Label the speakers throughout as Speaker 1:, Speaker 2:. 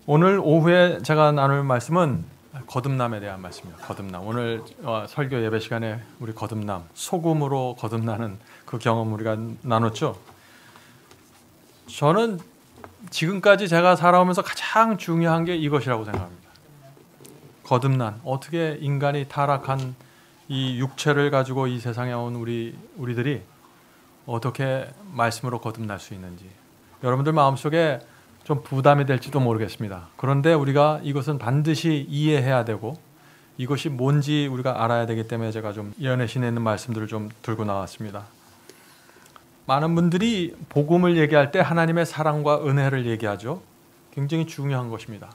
Speaker 1: 오늘 오후에 제가 나눌 말씀은 거듭남에 대한 말씀입니다. 거듭남. 오늘 설교 예배 시간에 우리 거듭남, 소금으로 거듭나는 그 경험 우리가 나눴죠. 저는 지금까지 제가 살아오면서 가장 중요한 게 이것이라고 생각합니다. 거듭난, 어떻게 인간이 타락한 이 육체를 가지고 이 세상에 온 우리들이 어떻게 말씀으로 거듭날 수 있는지, 여러분들 마음속에 좀 부담이 될지도 모르겠습니다. 그런데 우리가 이것은 반드시 이해해야 되고 이것이 뭔지 우리가 알아야 되기 때문에 제가 좀 예언의 있는 말씀들을 좀 들고 나왔습니다. 많은 분들이 복음을 얘기할 때 하나님의 사랑과 은혜를 얘기하죠. 굉장히 중요한 것입니다.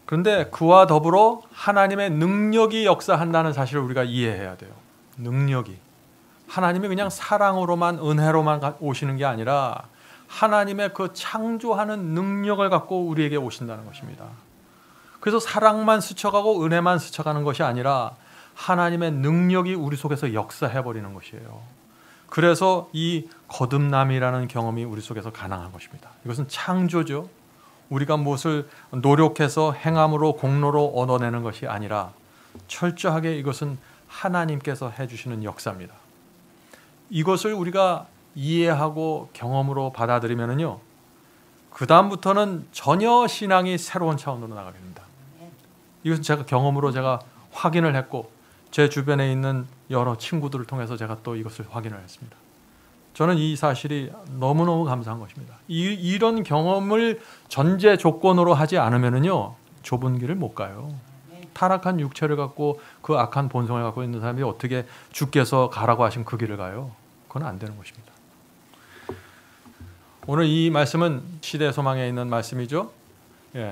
Speaker 1: 그런데 그와 더불어 하나님의 능력이 역사한다는 사실을 우리가 이해해야 돼요. 능력이. 하나님이 그냥 사랑으로만, 은혜로만 오시는 게 아니라 하나님의 그 창조하는 능력을 갖고 우리에게 오신다는 것입니다. 그래서 사랑만 스쳐가고 은혜만 스쳐가는 것이 아니라 하나님의 능력이 우리 속에서 역사해버리는 것이에요. 그래서 이 거듭남이라는 경험이 우리 속에서 가능한 것입니다. 이것은 창조죠. 우리가 무엇을 노력해서 행함으로 공로로 얻어내는 것이 아니라 철저하게 이것은 하나님께서 해주시는 역사입니다. 이것을 우리가 이해하고 경험으로 받아들이면요, 그 다음부터는 전혀 신앙이 새로운 차원으로 나가게 됩니다. 이것은 제가 경험으로 제가 확인을 했고 제 주변에 있는 여러 친구들을 통해서 제가 또 이것을 확인을 했습니다. 저는 이 사실이 너무너무 감사한 것입니다. 이런 경험을 전제 조건으로 하지 않으면요, 좁은 길을 못 가요. 타락한 육체를 갖고 그 악한 본성을 갖고 있는 사람이 어떻게 주께서 가라고 하신 그 길을 가요? 그건 안 되는 것입니다. 오늘 이 말씀은 시대의 소망에 있는 말씀이죠.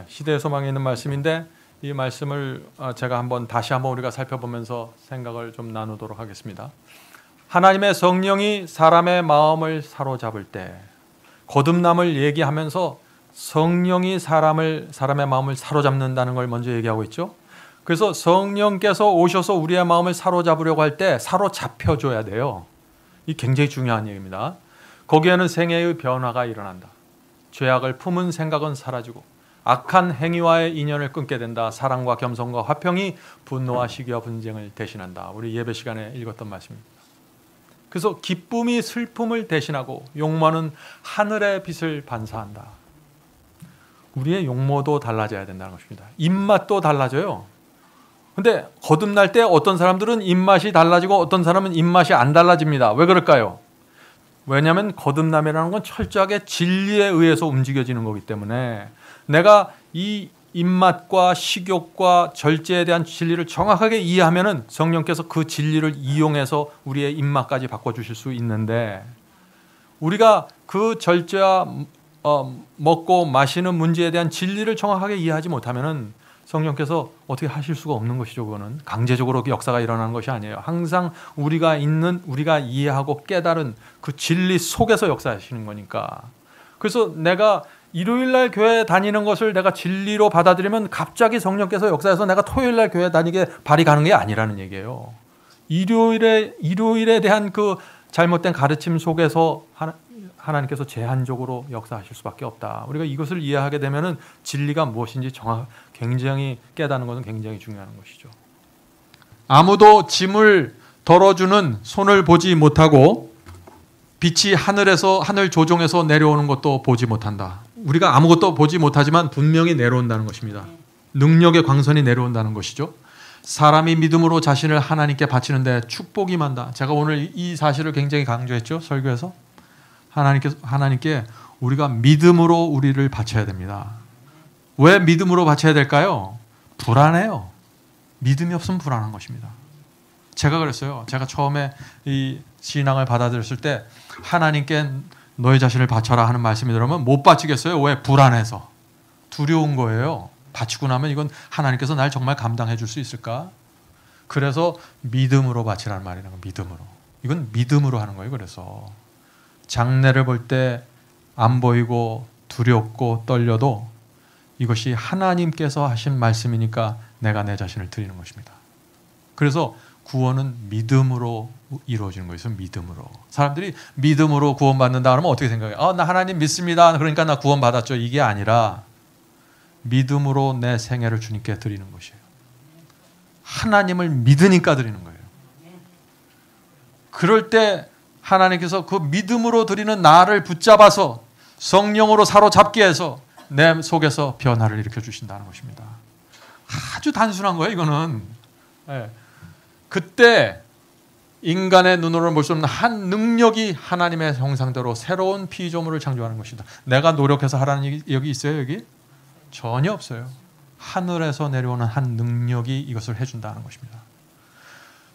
Speaker 1: 시대의 소망에 있는 말씀인데 이 말씀을 제가 다시 한번 우리가 살펴보면서 생각을 좀 나누도록 하겠습니다. 하나님의 성령이 사람의 마음을 사로잡을 때, 거듭남을 얘기하면서 성령이 사람의 마음을 사로잡는다는 걸 먼저 얘기하고 있죠. 그래서 성령께서 오셔서 우리의 마음을 사로잡으려고 할 때 사로잡혀줘야 돼요. 이 굉장히 중요한 얘기입니다. 거기에는 생애의 변화가 일어난다. 죄악을 품은 생각은 사라지고 악한 행위와의 인연을 끊게 된다. 사랑과 겸손과 화평이 분노와 시기와 분쟁을 대신한다. 우리 예배 시간에 읽었던 말씀입니다. 그래서 기쁨이 슬픔을 대신하고 용모는 하늘의 빛을 반사한다. 우리의 용모도 달라져야 된다는 것입니다. 입맛도 달라져요. 근데 거듭날 때 어떤 사람들은 입맛이 달라지고 어떤 사람은 입맛이 안 달라집니다. 왜 그럴까요? 왜냐하면 거듭남이라는 건 철저하게 진리에 의해서 움직여지는 거기 때문에 내가 이 입맛과 식욕과 절제에 대한 진리를 정확하게 이해하면은 성령께서 그 진리를 이용해서 우리의 입맛까지 바꿔주실 수 있는데, 우리가 그 절제와 먹고 마시는 문제에 대한 진리를 정확하게 이해하지 못하면은 성령께서 어떻게 하실 수가 없는 것이죠. 그거는 강제적으로 역사가 일어나는 것이 아니에요. 항상 우리가 이해하고 깨달은 그 진리 속에서 역사하시는 거니까. 그래서 내가 일요일날 교회 다니는 것을 내가 진리로 받아들이면 갑자기 성령께서 역사해서 내가 토요일날 교회 다니게 발이 가는 게 아니라는 얘기예요. 일요일에 대한 그 잘못된 가르침 속에서 하나님께서 제한적으로 역사하실 수밖에 없다. 우리가 이것을 이해하게 되면은 진리가 무엇인지 굉장히 깨닫는 것은 굉장히 중요한 것이죠. 아무도 짐을 덜어주는 손을 보지 못하고 빛이 하늘 조종에서 내려오는 것도 보지 못한다. 우리가 아무것도 보지 못하지만 분명히 내려온다는 것입니다. 능력의 광선이 내려온다는 것이죠. 사람이 믿음으로 자신을 하나님께 바치는데 축복이 많다. 제가 오늘 이 사실을 굉장히 강조했죠. 설교에서. 하나님께 우리가 믿음으로 우리를 바쳐야 됩니다. 왜 믿음으로 바쳐야 될까요? 불안해요. 믿음이 없으면 불안한 것입니다. 제가 그랬어요. 제가 처음에 이 신앙을 받아들였을 때 하나님께 너의 자신을 바쳐라 하는 말씀이 들어오면 못 바치겠어요. 왜? 불안해서. 두려운 거예요. 바치고 나면 이건 하나님께서 날 정말 감당해 줄 수 있을까? 그래서 믿음으로 바치라는 말이라는 거. 믿음으로. 이건 믿음으로 하는 거예요. 그래서 장래를 볼 때 안 보이고 두렵고 떨려도 이것이 하나님께서 하신 말씀이니까 내가 내 자신을 드리는 것입니다. 그래서 구원은 믿음으로 이루어지는 거예요. 믿음으로. 사람들이 믿음으로 구원받는다 그러면 어떻게 생각해요? 나 하나님 믿습니다. 그러니까 나 구원받았죠. 이게 아니라 믿음으로 내 생애를 주님께 드리는 것이에요. 하나님을 믿으니까 드리는 거예요. 그럴 때 하나님께서 그 믿음으로 드리는 나를 붙잡아서 성령으로 사로잡게 해서 내 속에서 변화를 일으켜 주신다는 것입니다. 아주 단순한 거예요, 이거는. 네. 그때 인간의 눈으로는 볼 수 없는 한 능력이 하나님의 형상대로 새로운 피조물을 창조하는 것이다. 내가 노력해서 하라는 얘기 여기 있어요, 여기? 전혀 없어요. 하늘에서 내려오는 한 능력이 이것을 해준다는 것입니다.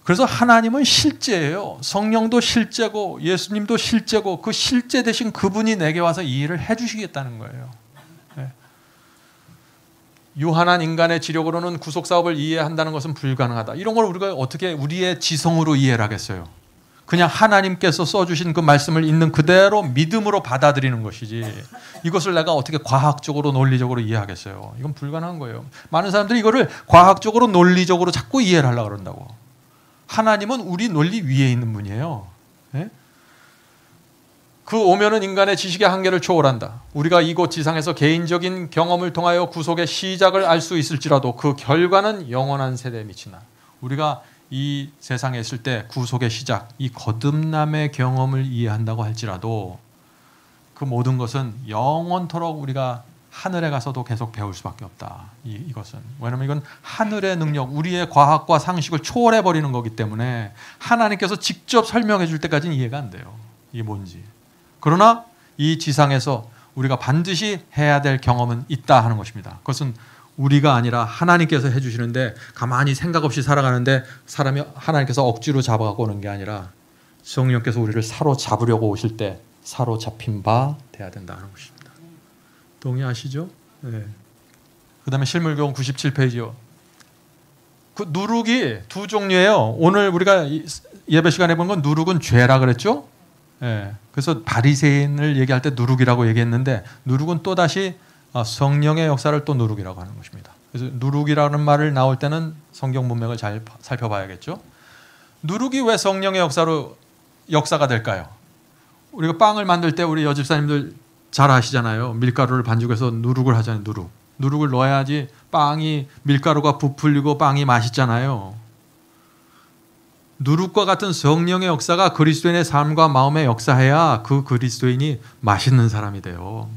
Speaker 1: 그래서 하나님은 실제예요. 성령도 실제고 예수님도 실제고 그 실제 대신 그분이 내게 와서 이 일을 해주시겠다는 거예요. 네. 유한한 인간의 지력으로는 구속사업을 이해한다는 것은 불가능하다. 이런 걸 우리가 어떻게 우리의 지성으로 이해를 하겠어요. 그냥 하나님께서 써주신 그 말씀을 있는 그대로 믿음으로 받아들이는 것이지 이것을 내가 어떻게 과학적으로 논리적으로 이해하겠어요. 이건 불가능한 거예요. 많은 사람들이 이거를 과학적으로 논리적으로 자꾸 이해를 하려고 그런다고. 하나님은 우리 논리 위에 있는 분이에요. 네? 그 오면은 인간의 지식의 한계를 초월한다. 우리가 이곳 지상에서 개인적인 경험을 통하여 구속의 시작을 알 수 있을지라도 그 결과는 영원한 세대에 미치나. 우리가 이 세상에 있을 때 구속의 시작, 이 거듭남의 경험을 이해한다고 할지라도 그 모든 것은 영원토록 우리가 하늘에 가서도 계속 배울 수밖에 없다. 이것은. 왜냐하면 이건 하늘의 능력, 우리의 과학과 상식을 초월해버리는 거기 때문에 하나님께서 직접 설명해 줄 때까지는 이해가 안 돼요. 이게 뭔지. 그러나 이 지상에서 우리가 반드시 해야 될 경험은 있다 하는 것입니다. 그것은 우리가 아니라 하나님께서 해주시는데 가만히 생각 없이 살아가는데 사람이 하나님께서 억지로 잡아가고 오는 게 아니라 성령께서 우리를 사로잡으려고 오실 때 사로잡힌 바 돼야 된다는 것입니다. 동의하시죠? 네. 그 다음에 실물교훈 97페이지요. 그 누룩이 두 종류예요. 오늘 우리가 예배 시간에 본 건 누룩은 죄라 그랬죠? 네. 그래서 바리새인을 얘기할 때 누룩이라고 얘기했는데 누룩은 또다시 성령의 역사를 또 누룩이라고 하는 것입니다. 그래서 누룩이라는 말을 나올 때는 성경 문맥을 잘 살펴봐야겠죠. 누룩이 왜 성령의 역사가 될까요? 우리가 빵을 만들 때 우리 여집사님들 잘 아시잖아요. 밀가루를 반죽해서 누룩을 하잖아요. 누룩을 넣어야지 빵이 밀가루가 부풀리고 빵이 맛있잖아요. 누룩과 같은 성령의 역사가 그리스도인의 삶과 마음에 역사해야 그 그리스도인이 맛있는 사람이 돼요.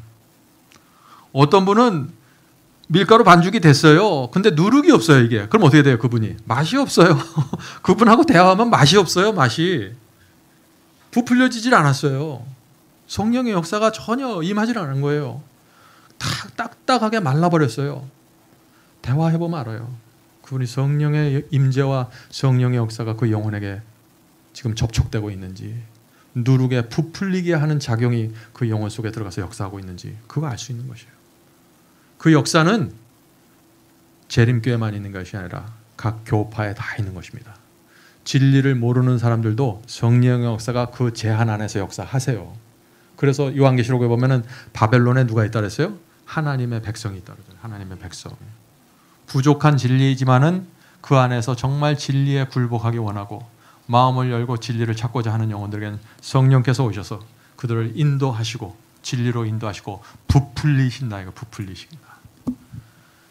Speaker 1: 어떤 분은 밀가루 반죽이 됐어요. 근데 누룩이 없어요, 이게. 그럼 어떻게 돼요, 그분이? 맛이 없어요. 그분하고 대화하면 맛이 없어요, 맛이. 부풀려지질 않았어요. 성령의 역사가 전혀 임하지 않은 거예요. 딱딱하게 말라버렸어요. 대화해보면 알아요. 그분이 성령의 임재와 성령의 역사가 그 영혼에게 지금 접촉되고 있는지, 누룩에 부풀리게 하는 작용이 그 영혼 속에 들어가서 역사하고 있는지 그거 알 수 있는 것이에요. 그 역사는 재림교회만 있는 것이 아니라 각 교파에 다 있는 것입니다. 진리를 모르는 사람들도 성령의 역사가 그 제한 안에서 역사하세요. 그래서 요한계시록에 보면은 바벨론에 누가 있다 그랬어요? 하나님의 백성이 있다 그러죠. 하나님의 백성. 부족한 진리이지만은 그 안에서 정말 진리에 굴복하기 원하고 마음을 열고 진리를 찾고자 하는 영혼들에게는 성령께서 오셔서 그들을 인도하시고 진리로 인도하시고 부풀리신다. 이거 부풀리신다.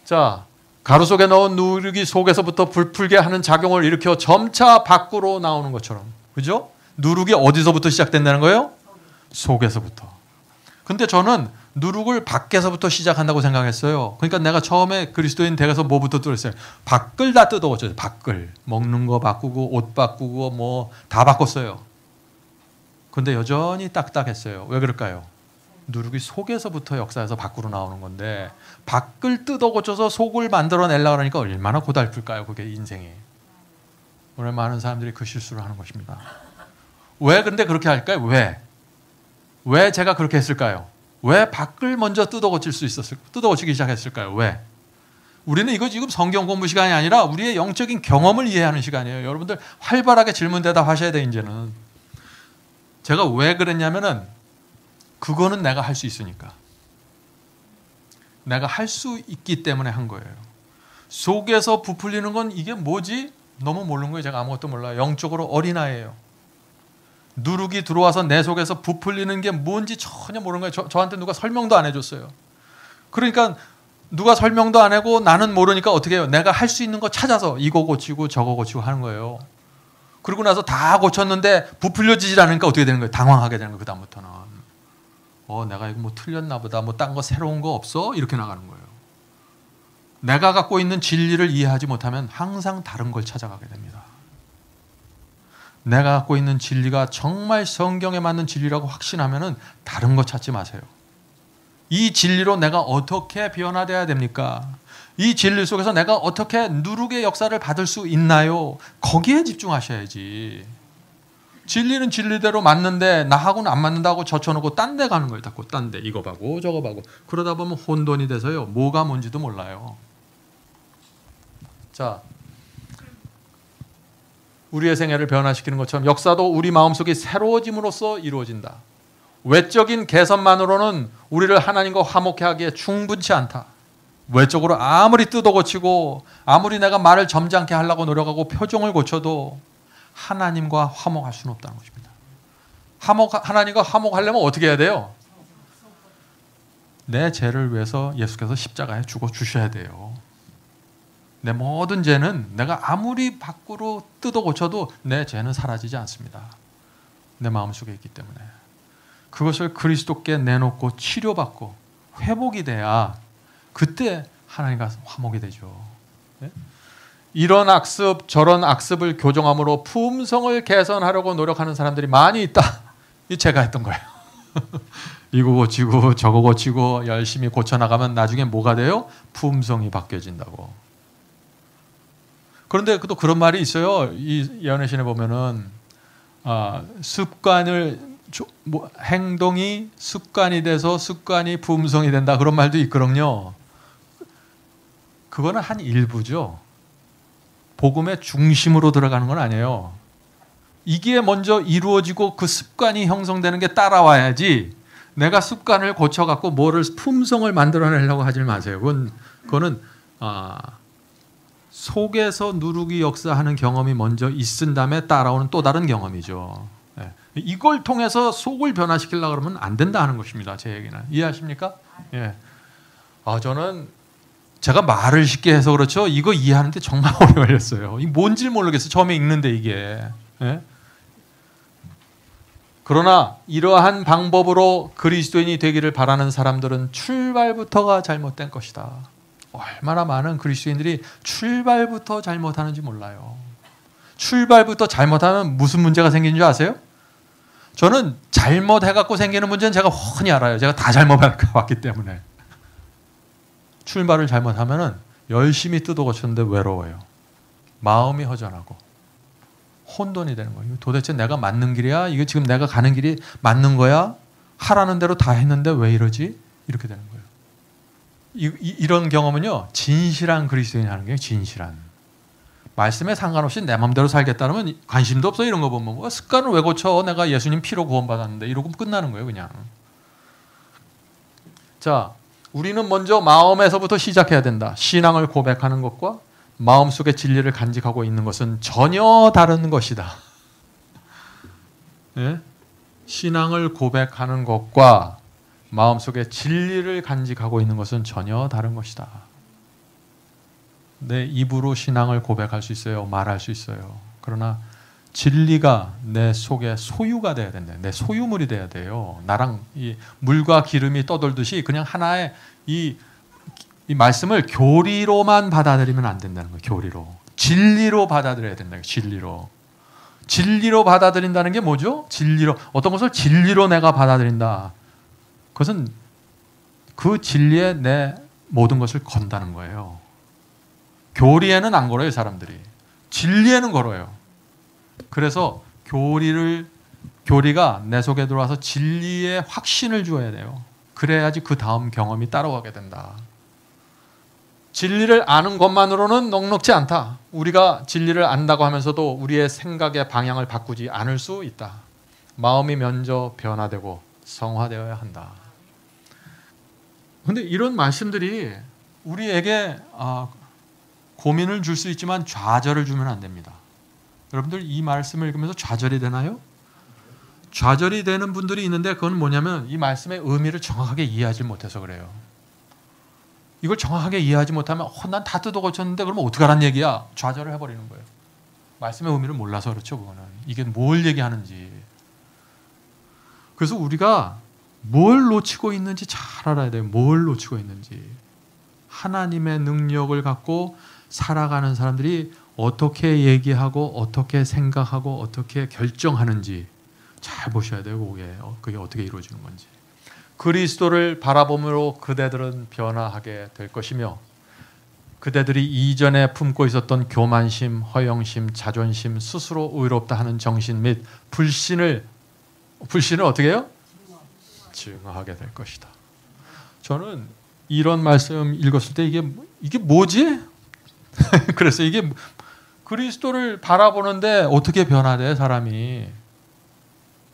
Speaker 1: 자, 가루 속에 넣은 누룩이 속에서부터 불풀게 하는 작용을 일으켜 점차 밖으로 나오는 것처럼. 그죠? 누룩이 어디서부터 시작된다는 거예요? 속에서부터. 근데 저는 누룩을 밖에서부터 시작한다고 생각했어요. 그러니까 내가 처음에 그리스도인 되어서 뭐부터 뜯었어요? 밖을 다 뜯어고쳐요. 밖을. 먹는 거 바꾸고 옷 바꾸고 뭐 다 바꿨어요. 근데 여전히 딱딱했어요. 왜 그럴까요? 누룩이 속에서부터 역사해서 밖으로 나오는 건데 밖을 뜯어고쳐서 속을 만들어내려고 하니까 얼마나 고달플까요? 그게 인생이. 오늘 많은 사람들이 그 실수를 하는 것입니다. 왜 근데 그렇게 할까요? 왜 제가 그렇게 했을까요? 왜 밖을 먼저 뜯어고치기 시작했을까요? 왜? 우리는 이거 지금 성경 공부 시간이 아니라 우리의 영적인 경험을 이해하는 시간이에요. 여러분들 활발하게 질문 대답하셔야 돼, 이제는. 제가 왜 그랬냐면은 그거는 내가 할 수 있으니까. 내가 할 수 있기 때문에 한 거예요. 속에서 부풀리는 건 이게 뭐지? 너무 모르는 거예요. 제가 아무것도 몰라요. 영적으로 어린아이예요. 누룩이 들어와서 내 속에서 부풀리는 게 뭔지 전혀 모르는 거예요. 저한테 누가 설명도 안 해줬어요. 그러니까 누가 설명도 안 하고 나는 모르니까 어떻게 해요? 내가 할 수 있는 거 찾아서 이거 고치고 저거 고치고 하는 거예요. 그러고 나서 다 고쳤는데 부풀려지질 않으니까 어떻게 되는 거예요? 당황하게 되는 거예요. 그 다음부터는 내가 이거 뭐 틀렸나 보다. 뭐 딴 거 새로운 거 없어? 이렇게 나가는 거예요. 내가 갖고 있는 진리를 이해하지 못하면 항상 다른 걸 찾아가게 됩니다. 내가 갖고 있는 진리가 정말 성경에 맞는 진리라고 확신하면은 다른 거 찾지 마세요. 이 진리로 내가 어떻게 변화돼야 됩니까? 이 진리 속에서 내가 어떻게 누룩의 역사를 받을 수 있나요? 거기에 집중하셔야지. 진리는 진리대로 맞는데 나하고는 안 맞는다고 젖혀놓고 딴 데 가는 거예요. 자꾸 딴 데 이거 봐고 저거 봐고. 그러다 보면 혼돈이 돼서요. 뭐가 뭔지도 몰라요. 자, 우리의 생애를 변화시키는 것처럼 역사도 우리 마음속이 새로워짐으로써 이루어진다. 외적인 개선만으로는 우리를 하나님과 화목케 하기에 충분치 않다. 외적으로 아무리 뜯어고치고 아무리 내가 말을 점잖게 하려고 노력하고 표정을 고쳐도 하나님과 화목할 수는 없다는 것입니다. 하나님과 화목하려면 어떻게 해야 돼요? 내 죄를 위해서 예수께서 십자가에 죽어 주셔야 돼요. 내 모든 죄는 내가 아무리 밖으로 뜯어 고쳐도 내 죄는 사라지지 않습니다. 내 마음속에 있기 때문에. 그것을 그리스도께 내놓고 치료받고 회복이 돼야 그때 하나님과 화목이 되죠. 이런 악습 저런 악습을 교정함으로 품성을 개선하려고 노력하는 사람들이 많이 있다. 이 제가 했던 거예요. 이거 고치고 저거 고치고 열심히 고쳐나가면 나중에 뭐가 돼요? 품성이 바뀌어진다고. 그런데 또 그런 말이 있어요. 이 예언의 신에 보면은 행동이 습관이 돼서 습관이 품성이 된다. 그런 말도 있거든요. 그거는 한 일부죠. 복음의 중심으로 들어가는 건 아니에요. 이게 먼저 이루어지고 그 습관이 형성되는 게 따라와야지 내가 습관을 고쳐갖고 뭐를 품성을 만들어내려고 하지 마세요. 그거는 속에서 누룩이 역사하는 경험이 먼저 있은 다음에 따라오는 또 다른 경험이죠. 이걸 통해서 속을 변화시키려고 그러면 안 된다 하는 것입니다. 제 얘기는. 이해하십니까? 예. 저는 제가 말을 쉽게 해서 그렇죠. 이거 이해하는데 정말 오래 걸렸어요. 이게 뭔지 모르겠어요. 처음에 읽는데 이게. 예? 그러나 이러한 방법으로 그리스도인이 되기를 바라는 사람들은 출발부터가 잘못된 것이다. 얼마나 많은 그리스도인들이 출발부터 잘못하는지 몰라요. 출발부터 잘못하면 무슨 문제가 생기는 줄 아세요? 저는 잘못해갖고 생기는 문제는 제가 훤히 알아요. 제가 다 잘못해왔기 때문에. 출발을 잘못하면 열심히 뜯어고쳤는데 외로워요. 마음이 허전하고 혼돈이 되는 거예요. 도대체 내가 맞는 길이야? 이게 지금 내가 가는 길이 맞는 거야? 하라는 대로 다 했는데 왜 이러지? 이렇게 되는 거예요. 이런 경험은요. 진실한 그리스도인이 하는 게 진실한. 말씀에 상관없이 내 마음대로 살겠다면 관심도 없어. 이런 거 보면 습관을 왜 고쳐? 내가 예수님 피로 구원받았는데 이러고 끝나는 거예요. 그냥. 자, 우리는 먼저 마음에서부터 시작해야 된다. 신앙을 고백하는 것과 마음속의 진리를 간직하고 있는 것은 전혀 다른 것이다. 예? 신앙을 고백하는 것과 마음속의 진리를 간직하고 있는 것은 전혀 다른 것이다. 내 입으로 신앙을 고백할 수 있어요. 말할 수 있어요. 그러나 진리가 내 속에 소유가 돼야 된다. 내 소유물이 돼야 돼요. 나랑 이 물과 기름이 떠돌듯이 그냥 하나의 이 말씀을 교리로만 받아들이면 안 된다는 거예요. 교리로. 진리로 받아들여야 된다. 진리로. 진리로 받아들인다는 게 뭐죠? 진리로. 어떤 것을 진리로 내가 받아들인다. 그것은 그 진리에 내 모든 것을 건다는 거예요. 교리에는 안 걸어요, 사람들이. 진리에는 걸어요. 그래서 교리가 내 속에 들어와서 진리의 확신을 주어야 돼요. 그래야지 그 다음 경험이 따라가게 된다. 진리를 아는 것만으로는 넉넉지 않다. 우리가 진리를 안다고 하면서도 우리의 생각의 방향을 바꾸지 않을 수 있다. 마음이 먼저 변화되고 성화되어야 한다. 그런데 이런 말씀들이 우리에게 고민을 줄 수 있지만 좌절을 주면 안 됩니다. 여러분들 이 말씀을 읽으면서 좌절이 되나요? 좌절이 되는 분들이 있는데 그건 뭐냐면 이 말씀의 의미를 정확하게 이해하지 못해서 그래요. 이걸 정확하게 이해하지 못하면 난 다 뜯어 고쳤는데 그러면 어떡하란 얘기야? 좌절을 해버리는 거예요. 말씀의 의미를 몰라서 그렇죠. 그거는. 이게 뭘 얘기하는지. 그래서 우리가 뭘 놓치고 있는지 잘 알아야 돼요. 뭘 놓치고 있는지. 하나님의 능력을 갖고 살아가는 사람들이 어떻게 얘기하고 어떻게 생각하고 어떻게 결정하는지 잘 보셔야 돼요. 그게 어떻게 이루어지는 건지. 그리스도를 바라봄으로 그대들은 변화하게 될 것이며 그대들이 이전에 품고 있었던 교만심, 허영심, 자존심, 스스로 의롭다 하는 정신 및 불신을 어떻게 해요? 증오하게 될 것이다. 저는 이런 말씀 읽었을 때 이게 뭐지? 그래서 이게 그리스도를 바라보는데 어떻게 변화돼 사람이?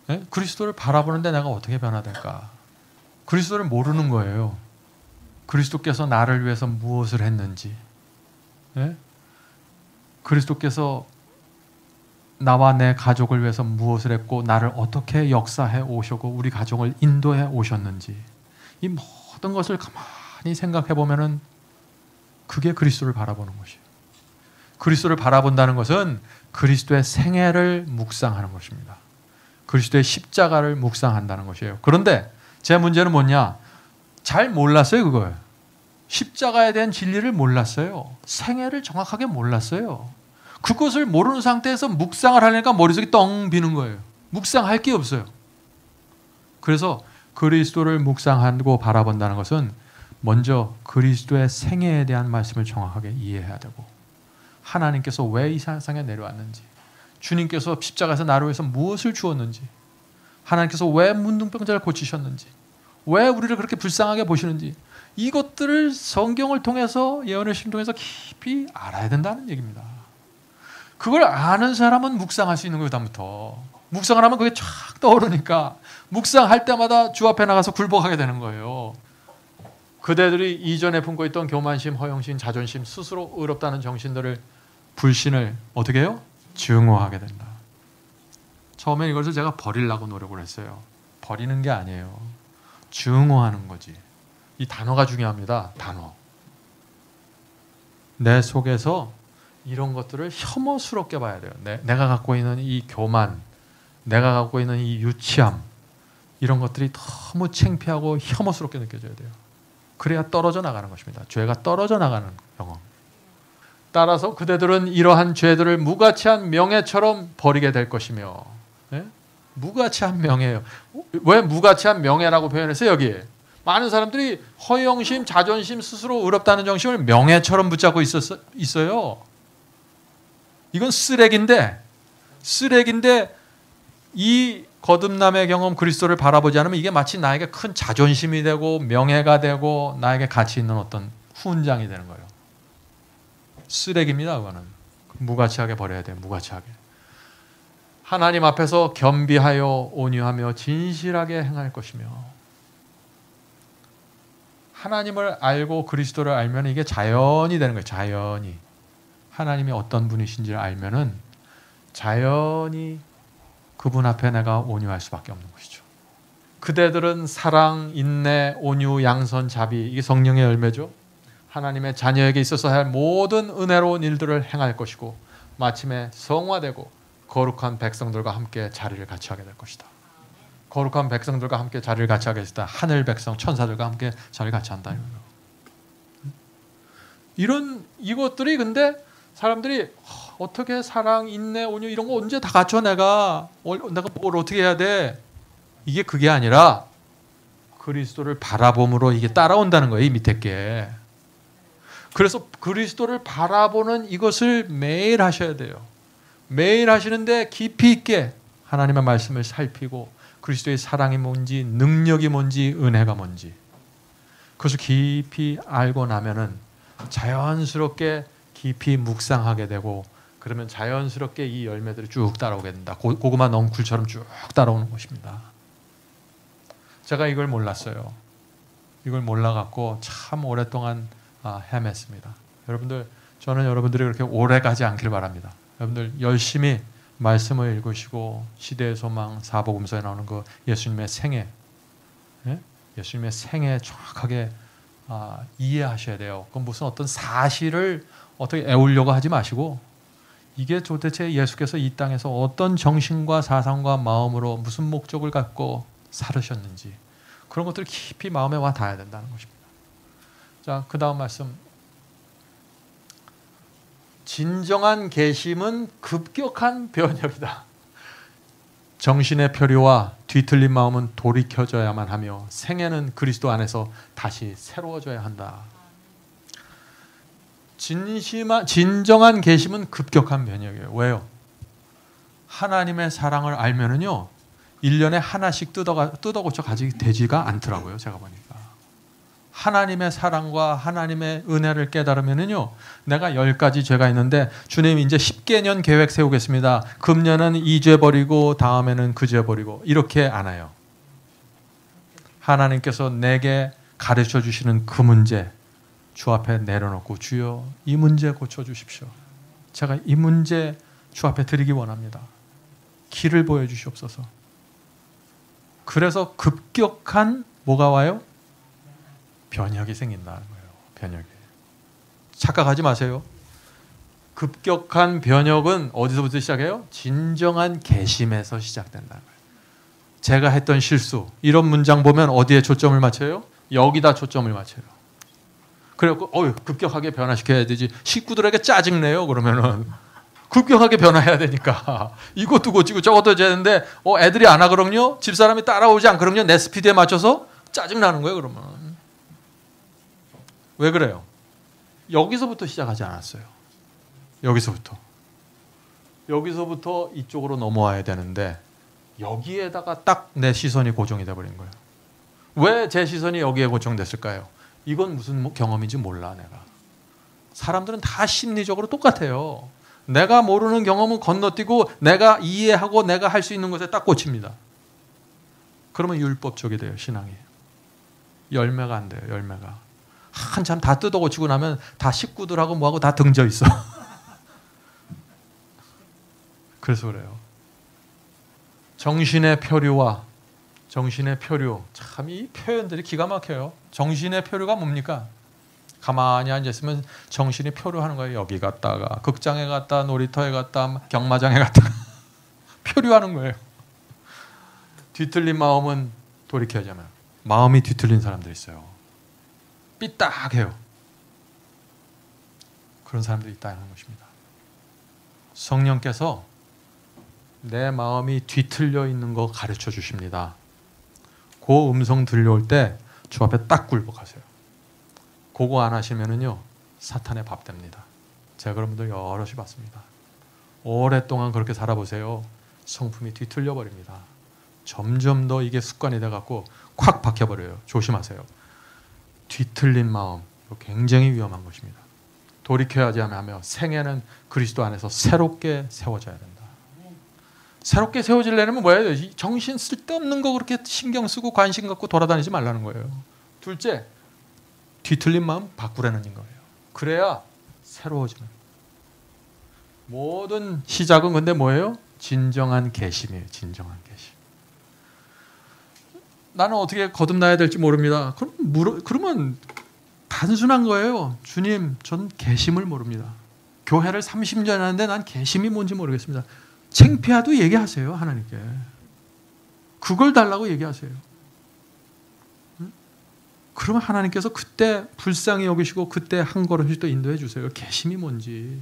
Speaker 1: 네? 그리스도를 바라보는데 내가 어떻게 변화될까? 그리스도를 모르는 거예요. 그리스도께서 나를 위해서 무엇을 했는지, 네? 그리스도께서 나와 내 가족을 위해서 무엇을 했고 나를 어떻게 역사해 오셨고 우리 가정을 인도해 오셨는지 이 모든 것을 가만히 생각해 보면은 그게 그리스도를 바라보는 것이에요. 그리스도를 바라본다는 것은 그리스도의 생애를 묵상하는 것입니다. 그리스도의 십자가를 묵상한다는 것이에요. 그런데 제 문제는 뭐냐? 잘 몰랐어요, 그걸. 십자가에 대한 진리를 몰랐어요. 생애를 정확하게 몰랐어요. 그것을 모르는 상태에서 묵상을 하려니까 머릿속이 뻥 비는 거예요. 묵상할 게 없어요. 그래서 그리스도를 묵상하고 바라본다는 것은 먼저 그리스도의 생애에 대한 말씀을 정확하게 이해해야 되고 하나님께서 왜 이 세상에 내려왔는지 주님께서 십자가에서 나를 위해서 무엇을 주었는지 하나님께서 왜 문둥병자를 고치셨는지 왜 우리를 그렇게 불쌍하게 보시는지 이것들을 성경을 통해서 예언의 시를 통해서 깊이 알아야 된다는 얘기입니다. 그걸 아는 사람은 묵상할 수 있는 거예요. 다음부터 묵상을 하면 그게 쫙 떠오르니까 묵상할 때마다 주 앞에 나가서 굴복하게 되는 거예요. 그대들이 이전에 품고 있던 교만심, 허영심, 자존심, 스스로 의롭다는 정신들을 불신을 어떻게 해요? 증오하게 된다. 처음에 이것을 제가 버리려고 노력을 했어요. 버리는 게 아니에요. 증오하는 거지. 이 단어가 중요합니다. 단어. 내 속에서 이런 것들을 혐오스럽게 봐야 돼요. 내가 갖고 있는 이 교만, 내가 갖고 있는 이 유치함 이런 것들이 너무 창피하고 혐오스럽게 느껴져야 돼요. 그래야 떨어져 나가는 것입니다. 죄가 떨어져 나가는 경험. 따라서 그대들은 이러한 죄들을 무가치한 명예처럼 버리게 될 것이며 네? 무가치한 명예예요. 왜 무가치한 명예라고 표현했어요? 여기에. 많은 사람들이 허영심, 자존심, 스스로 의롭다는 정신을 명예처럼 붙잡고 있어요. 이건 쓰레기인데 이 거듭남의 경험 그리스도를 바라보지 않으면 이게 마치 나에게 큰 자존심이 되고 명예가 되고 나에게 가치 있는 어떤 훈장이 되는 거예요. 쓰레기입니다. 그거는. 무가치하게 버려야 돼요. 무가치하게. 하나님 앞에서 겸비하여 온유하며 진실하게 행할 것이며 하나님을 알고 그리스도를 알면 이게 자연이 되는 거예요. 자연이. 하나님이 어떤 분이신지를 알면은 자연히 그분 앞에 내가 온유할 수밖에 없는 것이죠. 그대들은 사랑, 인내, 온유, 양선, 자비 이게 성령의 열매죠. 하나님의 자녀에게 있어서 할 모든 은혜로운 일들을 행할 것이고 마침에 성화되고 거룩한 백성들과 함께 자리를 같이 하게 될 것이다. 거룩한 백성들과 함께 자리를 같이 하게 됐다. 하늘 백성, 천사들과 함께 자리를 같이 한다. 이것들이 근데 사람들이 어떻게 사랑, 인내, 온유 이런 거 언제 다 갖춰 내가 뭘 어떻게 해야 돼? 이게 그게 아니라 그리스도를 바라봄으로 이게 따라온다는 거예요. 이 밑에 게. 그래서 그리스도를 바라보는 이것을 매일 하셔야 돼요. 매일 하시는데 깊이 있게 하나님의 말씀을 살피고 그리스도의 사랑이 뭔지 능력이 뭔지 은혜가 뭔지 그것을 깊이 알고 나면은 자연스럽게 깊이 묵상하게 되고 그러면 자연스럽게 이 열매들이 쭉 따라오게 된다. 고구마 넝쿨처럼 쭉 따라오는 것입니다. 제가 이걸 몰랐어요. 이걸 몰라갖고 참 오랫동안 헤맸습니다. 여러분들 저는 여러분들이 그렇게 오래 가지 않기를 바랍니다. 여러분들 열심히 말씀을 읽으시고 시대의 소망 사복음서에 나오는 그 예수님의 생애 예수님의 생애 정확하게 이해하셔야 돼요. 그건 무슨 어떤 사실을 어떻게 애우려고 하지 마시고 이게 도대체 예수께서 이 땅에서 어떤 정신과 사상과 마음으로 무슨 목적을 갖고 살으셨는지 그런 것들을 깊이 마음에 와 닿아야 된다는 것입니다. 자, 그 다음 말씀. 진정한 계심은 급격한 변혁이다. 정신의 표류와 뒤틀린 마음은 돌이켜져야만 하며 생애는 그리스도 안에서 다시 새로워져야 한다. 진정한 계심은 급격한 변혁이에요. 왜요? 하나님의 사랑을 알면은요 1년에 하나씩 뜯어고쳐 가지고 되지가 않더라고요. 제가 보니까 하나님의 사랑과 하나님의 은혜를 깨달으면은요 내가 10가지 죄가 있는데 주님 이제 10개년 계획 세우겠습니다. 금년은 이 죄 버리고 다음에는 그 죄 버리고 이렇게 안 해요. 하나님께서 내게 가르쳐 주시는 그 문제 주 앞에 내려놓고 주여 이 문제 고쳐주십시오. 제가 이 문제 주 앞에 드리기 원합니다. 길을 보여주시옵소서. 그래서 급격한 뭐가 와요? 변혁이 생긴다는 거예요. 변혁이. 착각하지 마세요. 급격한 변혁은 어디서부터 시작해요? 진정한 계심에서 시작된다는 거예요. 제가 했던 실수 이런 문장 보면 어디에 초점을 맞춰요? 여기다 초점을 맞춰요. 그래갖고 급격하게 변화시켜야 되지. 식구들에게 짜증내요. 그러면은 급격하게 변화해야 되니까 이것도 고치고 저것도 해야 되는데 애들이 안 하거든요. 집사람이 따라오지 않거든요. 내 스피드에 맞춰서 짜증나는 거예요. 그러면 왜 그래요? 여기서부터 시작하지 않았어요. 여기서부터 이쪽으로 넘어와야 되는데 여기에다가 딱 내 시선이 고정이 돼버린 거예요. 왜 제 시선이 여기에 고정됐을까요? 이건 무슨 경험인지 몰라. 내가 사람들은 다 심리적으로 똑같아요. 내가 모르는 경험은 건너뛰고 내가 이해하고 내가 할 수 있는 것에 딱 꽂힙니다. 그러면 율법적이 돼요. 신앙이 열매가 안 돼요. 열매가 한참 다 뜯어고치고 나면 다 식구들하고 뭐하고 다 등져 있어. 그래서 그래요. 정신의 표류와 정신의 표류. 참 이 표현들이 기가 막혀요. 정신의 표류가 뭡니까? 가만히 앉아있으면 정신이 표류하는 거예요. 여기 갔다가 극장에 갔다 놀이터에 갔다 경마장에 갔다 표류하는 거예요. 뒤틀린 마음은 돌이켜야잖아요. 마음이 뒤틀린 사람들이 있어요. 삐딱해요. 그런 사람들이 있다는 것입니다. 성령께서 내 마음이 뒤틀려 있는 거 가르쳐 주십니다. 그 음성 들려올 때 주 앞에 딱 굴복하세요. 그거 안 하시면은요 사탄의 밥 됩니다. 제가 그런 분들 여럿이 봤습니다. 오랫동안 그렇게 살아보세요. 성품이 뒤틀려 버립니다. 점점 더 이게 습관이 돼갖고 콱 박혀버려요. 조심하세요. 뒤틀린 마음 굉장히 위험한 것입니다. 돌이켜야지 하며 생애는 그리스도 안에서 새롭게 세워져야 된다. 새롭게 세워지려면 뭐예요? 정신 쓸데없는 거 그렇게 신경 쓰고 관심 갖고 돌아다니지 말라는 거예요. 둘째, 뒤틀린 마음 바꾸라는 거예요. 그래야 새로워지는. 모든 시작은 근데 뭐예요? 진정한 계심이에요. 진정한 계심. 나는 어떻게 거듭나야 될지 모릅니다. 그러면 단순한 거예요. 주님, 전 계심을 모릅니다. 교회를 30년 하는데 난 계심이 뭔지 모르겠습니다. 창피해도 얘기하세요. 하나님께. 그걸 달라고 얘기하세요. 응? 그러면 하나님께서 그때 불쌍히 여기시고 그때 한 걸음씩 또 인도해 주세요. 계심이 뭔지.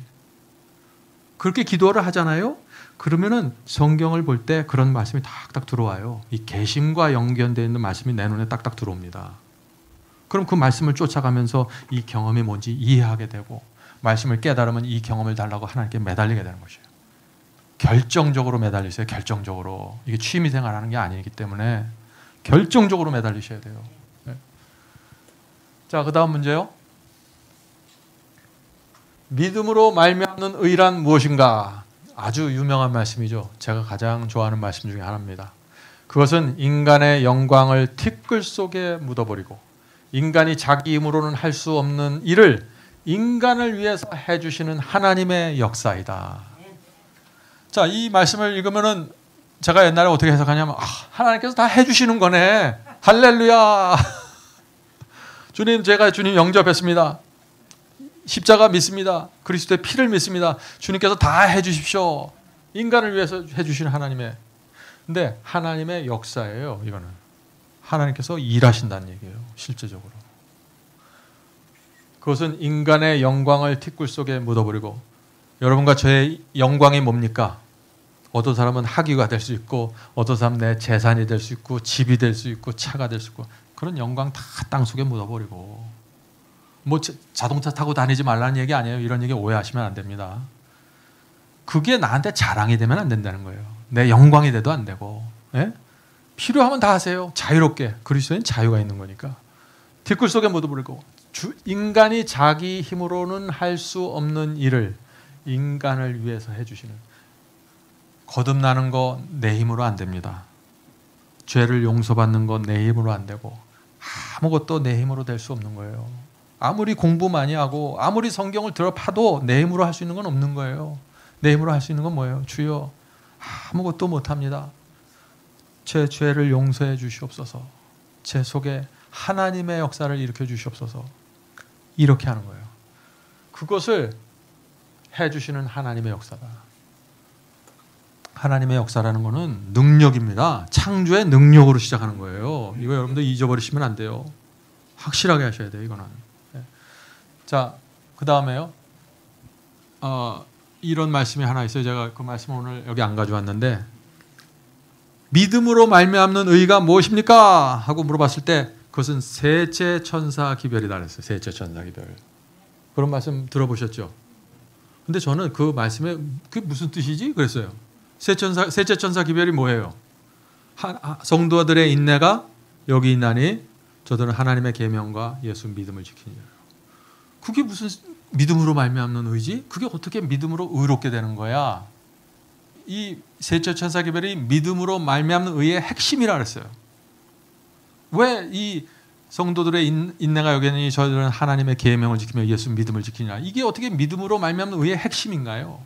Speaker 1: 그렇게 기도를 하잖아요. 그러면은 성경을 볼 때 그런 말씀이 딱딱 들어와요. 이 계심과 연결되어 있는 말씀이 내 눈에 딱딱 들어옵니다. 그럼 그 말씀을 쫓아가면서 이 경험이 뭔지 이해하게 되고 말씀을 깨달으면 이 경험을 달라고 하나님께 매달리게 되는 것이에요. 결정적으로 매달리세요. 결정적으로. 이게 취미생활하는 게 아니기 때문에 결정적으로 매달리셔야 돼요. 네. 자, 그 다음 문제요. 믿음으로 말미암는 의란 무엇인가? 아주 유명한 말씀이죠. 제가 가장 좋아하는 말씀 중에 하나입니다. 그것은 인간의 영광을 티끌 속에 묻어버리고 인간이 자기 힘으로는 할 수 없는 일을 인간을 위해서 해주시는 하나님의 역사이다. 자, 이 말씀을 읽으면은 제가 옛날에 어떻게 해석하냐면 하나님께서 다 해주시는 거네. 할렐루야. 주님, 제가 주님 영접했습니다. 십자가 믿습니다. 그리스도의 피를 믿습니다. 주님께서 다 해주십시오. 인간을 위해서 해주시는 하나님의, 근데 하나님의 역사예요. 이거는 하나님께서 일하신다는 얘기예요. 실제적으로 그것은 인간의 영광을 티끌 속에 묻어버리고, 여러분과 저의 영광이 뭡니까? 어떤 사람은 학위가 될 수 있고, 어떤 사람은 내 재산이 될 수 있고, 집이 될 수 있고, 차가 될 수 있고, 그런 영광 다 땅속에 묻어버리고, 뭐 자동차 타고 다니지 말라는 얘기 아니에요. 이런 얘기 오해하시면 안 됩니다. 그게 나한테 자랑이 되면 안 된다는 거예요. 내 영광이 돼도 안 되고, 예? 필요하면 다 하세요. 자유롭게. 그리스도엔 자유가 있는 거니까. 뒷굴 속에 묻어버리고, 인간이 자기 힘으로는 할 수 없는 일을 인간을 위해서 해주시는, 거듭나는 거 내 힘으로 안 됩니다. 죄를 용서받는 거 내 힘으로 안 되고, 아무것도 내 힘으로 될 수 없는 거예요. 아무리 공부 많이 하고 아무리 성경을 들어 파도 내 힘으로 할 수 있는 건 없는 거예요. 내 힘으로 할 수 있는 건 뭐예요? 주여, 아무것도 못합니다. 제 죄를 용서해 주시옵소서. 제 속에 하나님의 역사를 일으켜 주시옵소서. 이렇게 하는 거예요. 그것을 해주시는 하나님의 역사다. 하나님의 역사라는 것은 능력입니다. 창조의 능력으로 시작하는 거예요. 이거 여러분들 잊어버리시면 안 돼요. 확실하게 하셔야 돼요. 이거는. 자, 그 다음에요. 이런 말씀이 하나 있어요. 제가 그 말씀 오늘 여기 안 가져왔는데, 믿음으로 말미암는 의가 무엇입니까? 하고 물어봤을 때 그것은 셋째 천사 기별이다 그랬어요. 셋째 천사 기별. 그런 말씀 들어보셨죠? 근데 저는 그 말씀에 그게 무슨 뜻이지? 그랬어요. 셋째 천사 기별이 뭐예요? 성도들의 인내가 여기 있나니 저들은 하나님의 계명과 예수 믿음을 지키니라. 그게 무슨 믿음으로 말미암는 의지? 그게 어떻게 믿음으로 의롭게 되는 거야? 이 셋째 천사 기별이 믿음으로 말미암는 의의 핵심이라 그랬어요. 왜 이 성도들의 인내가 여기 있나니 저들은 하나님의 계명을 지키며 예수 믿음을 지키냐? 이게 어떻게 믿음으로 말미암는 의의 핵심인가요?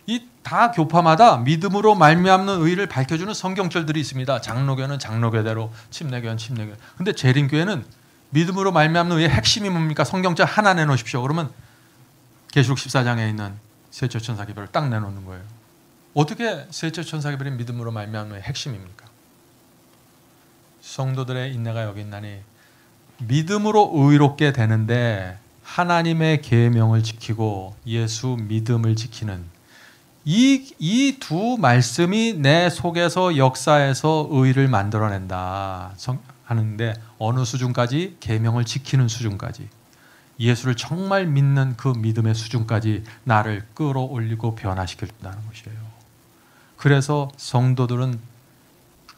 Speaker 1: 이 다 교파마다 믿음으로 말미암는 의를 밝혀주는 성경절들이 있습니다. 장로교는 장로교대로, 침례교는 침례교. 근데 재림교회는 믿음으로 말미암는 의의 핵심이 뭡니까? 성경절 하나 내놓으십시오. 그러면 계시록 14장에 있는 셋째 천사 기별을 딱 내놓는 거예요. 어떻게 셋째 천사 기별이 믿음으로 말미암는 의의 핵심입니까? 성도들의 인내가 여기 있나니 믿음으로 의롭게 되는데 하나님의 계명을 지키고 예수 믿음을 지키는 이 두 말씀이 내 속에서 역사에서 의를 만들어낸다 하는데, 어느 수준까지? 계명을 지키는 수준까지, 예수를 정말 믿는 그 믿음의 수준까지 나를 끌어올리고 변화시켜준다는 것이에요. 그래서 성도들은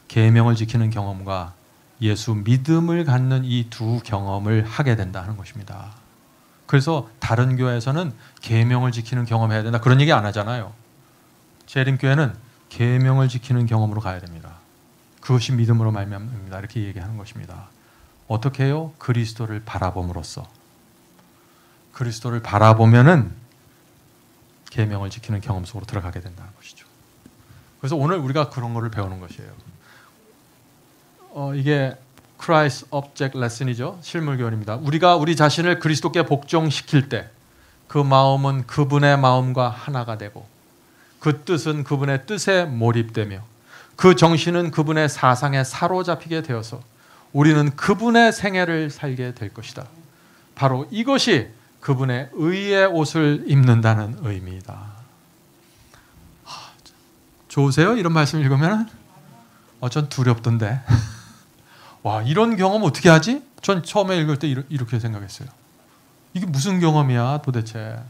Speaker 1: 계명을 지키는 경험과 예수 믿음을 갖는 이 두 경험을 하게 된다는 것입니다. 그래서 다른 교회에서는 계명을 지키는 경험을 해야 된다 그런 얘기 안 하잖아요. 재림교회는 계명을 지키는 경험으로 가야 됩니다. 그것이 믿음으로 말미암습니다. 이렇게 얘기하는 것입니다. 어떻게 해요? 그리스도를 바라봄으로써. 그리스도를 바라보면은 계명을 지키는 경험 속으로 들어가게 된다는 것이죠. 그래서 오늘 우리가 그런 거를 배우는 것이에요. 이게 Christ Object Lesson이죠. 실물 교훈입니다. 우리가 우리 자신을 그리스도께 복종시킬 때 그 마음은 그분의 마음과 하나가 되고, 그 뜻은 그분의 뜻에 몰입되며, 그 정신은 그분의 사상에 사로잡히게 되어서 우리는 그분의 생애를 살게 될 것이다. 바로 이것이 그분의 의의 옷을 입는다는 의미이다. 좋으세요? 이런 말씀 읽으면? 전 두렵던데. 와, 이런 경험 어떻게 하지? 전 처음에 읽을 때 이렇게 생각했어요. 이게 무슨 경험이야 도대체?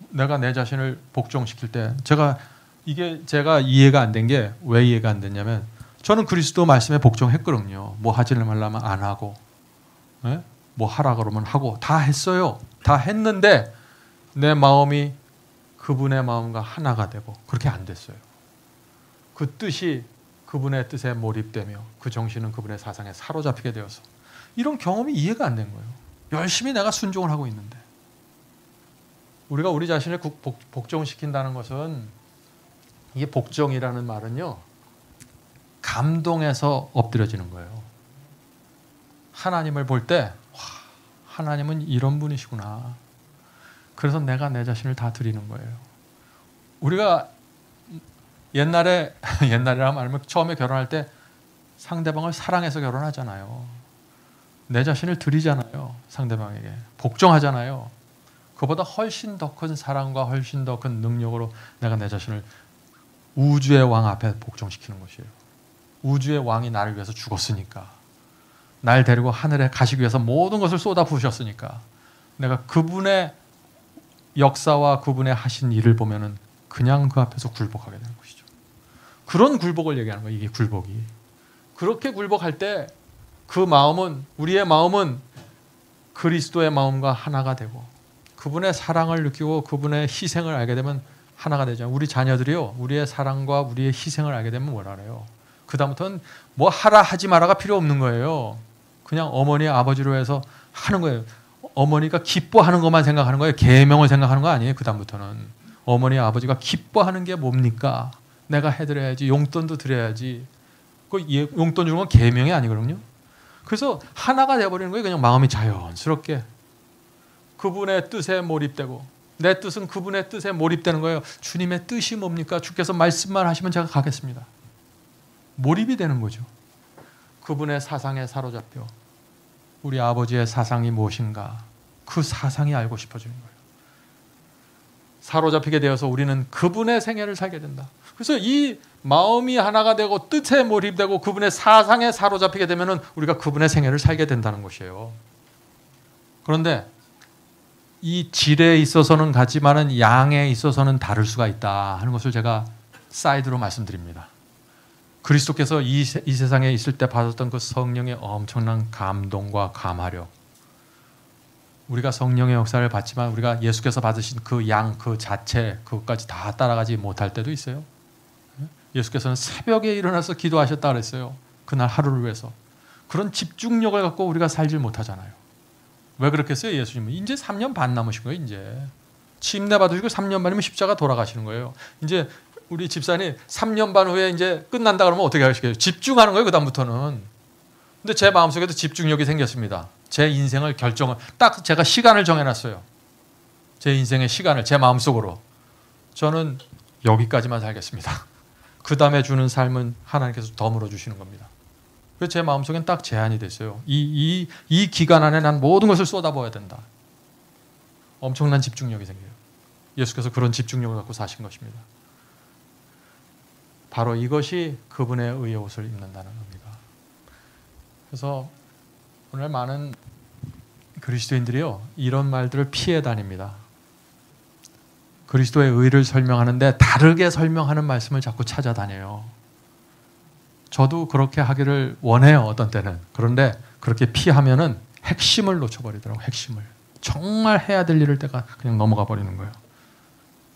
Speaker 1: 내가 내 자신을 복종시킬 때 제가 이해가 안 된 게, 왜 이해가 안 됐냐면, 저는 그리스도 말씀에 복종했거든요. 뭐 하지를 말라면 안 하고, 네? 뭐 하라 그러면 하고 다 했어요. 다 했는데 내 마음이 그분의 마음과 하나가 되고 그렇게 안 됐어요. 그 뜻이 그분의 뜻에 몰입되며 그 정신은 그분의 사상에 사로잡히게 되어서 이런 경험이 이해가 안 된 거예요. 열심히 내가 순종을 하고 있는데. 우리가 우리 자신을 복종시킨다는 것은, 이게 복종이라는 말은요, 감동에서 엎드려지는 거예요. 하나님을 볼 때 하나님은 이런 분이시구나. 그래서 내가 내 자신을 다 드리는 거예요. 우리가 옛날이라 말하면 처음에 결혼할 때 상대방을 사랑해서 결혼하잖아요. 내 자신을 드리잖아요. 상대방에게 복종하잖아요. 그보다 훨씬 더 큰 사랑과 훨씬 더 큰 능력으로 내가 내 자신을 우주의 왕 앞에 복종시키는 것이에요. 우주의 왕이 나를 위해서 죽었으니까, 날 데리고 하늘에 가시기 위해서 모든 것을 쏟아부으셨으니까 내가 그분의 역사와 그분의 하신 일을 보면은 그냥 그 앞에서 굴복하게 되는 것이죠. 그런 굴복을 얘기하는 거예요. 이게 굴복이. 그렇게 굴복할 때 그 마음은, 우리의 마음은 그리스도의 마음과 하나가 되고 그분의 사랑을 느끼고 그분의 희생을 알게 되면 하나가 되죠. 우리 자녀들이요, 우리의 사랑과 우리의 희생을 알게 되면 뭐라 그래요? 그 다음부터는 뭐 하라 하지 마라가 필요 없는 거예요. 그냥 어머니 아버지로 해서 하는 거예요. 어머니가 기뻐하는 것만 생각하는 거예요. 계명을 생각하는 거 아니에요. 그 다음부터는 어머니 아버지가 기뻐하는 게 뭡니까? 내가 해드려야지. 용돈도 드려야지. 그 용돈 주는 건 계명이 아니거든요. 그래서 하나가 돼버리는 거예요. 그냥 마음이 자연스럽게 그분의 뜻에 몰입되고, 내 뜻은 그분의 뜻에 몰입되는 거예요. 주님의 뜻이 뭡니까? 주께서 말씀만 하시면 제가 가겠습니다. 몰입이 되는 거죠. 그분의 사상에 사로잡혀 우리 아버지의 사상이 무엇인가, 그 사상이 알고 싶어지는 거예요. 사로잡히게 되어서 우리는 그분의 생애를 살게 된다. 그래서 이 마음이 하나가 되고 뜻에 몰입되고 그분의 사상에 사로잡히게 되면 우리가 그분의 생애를 살게 된다는 것이에요. 그런데 이 질에 있어서는 같지만은 양에 있어서는 다를 수가 있다 하는 것을 제가 사이드로 말씀드립니다. 그리스도께서 이 세상에 있을 때 받았던 그 성령의 엄청난 감동과 감화력, 우리가 성령의 역사를 받지만 우리가 예수께서 받으신 그 양 그 자체 그것까지 다 따라가지 못할 때도 있어요. 예수께서는 새벽에 일어나서 기도하셨다 그랬어요. 그날 하루를 위해서. 그런 집중력을 갖고 우리가 살질 못하잖아요. 왜 그렇겠어요? 예수님은 이제 3년 반 남으신 거예요. 이제 침례 받으시고 3년 반이면 십자가 돌아가시는 거예요. 이제 우리 집사님 3년 반 후에 이제 끝난다 그러면 어떻게 하시겠어요? 집중하는 거예요. 그 다음부터는. 근데 제 마음속에도 집중력이 생겼습니다. 제 인생을 딱 제가 시간을 정해놨어요. 제 인생의 시간을 제 마음속으로. 저는 여기까지만 살겠습니다. 그 다음에 주는 삶은 하나님께서 더 물어주시는 겁니다. 그래서 제 마음속엔 딱 제한이 됐어요. 이 기간 안에 난 모든 것을 쏟아부어야 된다. 엄청난 집중력이 생겨요. 예수께서 그런 집중력을 갖고 사신 것입니다. 바로 이것이 그분의 의의 옷을 입는다는 겁니다. 그래서 오늘 많은 그리스도인들이요, 이런 말들을 피해 다닙니다. 그리스도의 의를 설명하는데 다르게 설명하는 말씀을 자꾸 찾아다녀요. 저도 그렇게 하기를 원해요, 어떤 때는. 그런데 그렇게 피하면은 핵심을 놓쳐버리더라고요. 핵심을. 정말 해야 될 일을 때가 그냥 넘어가 버리는 거예요.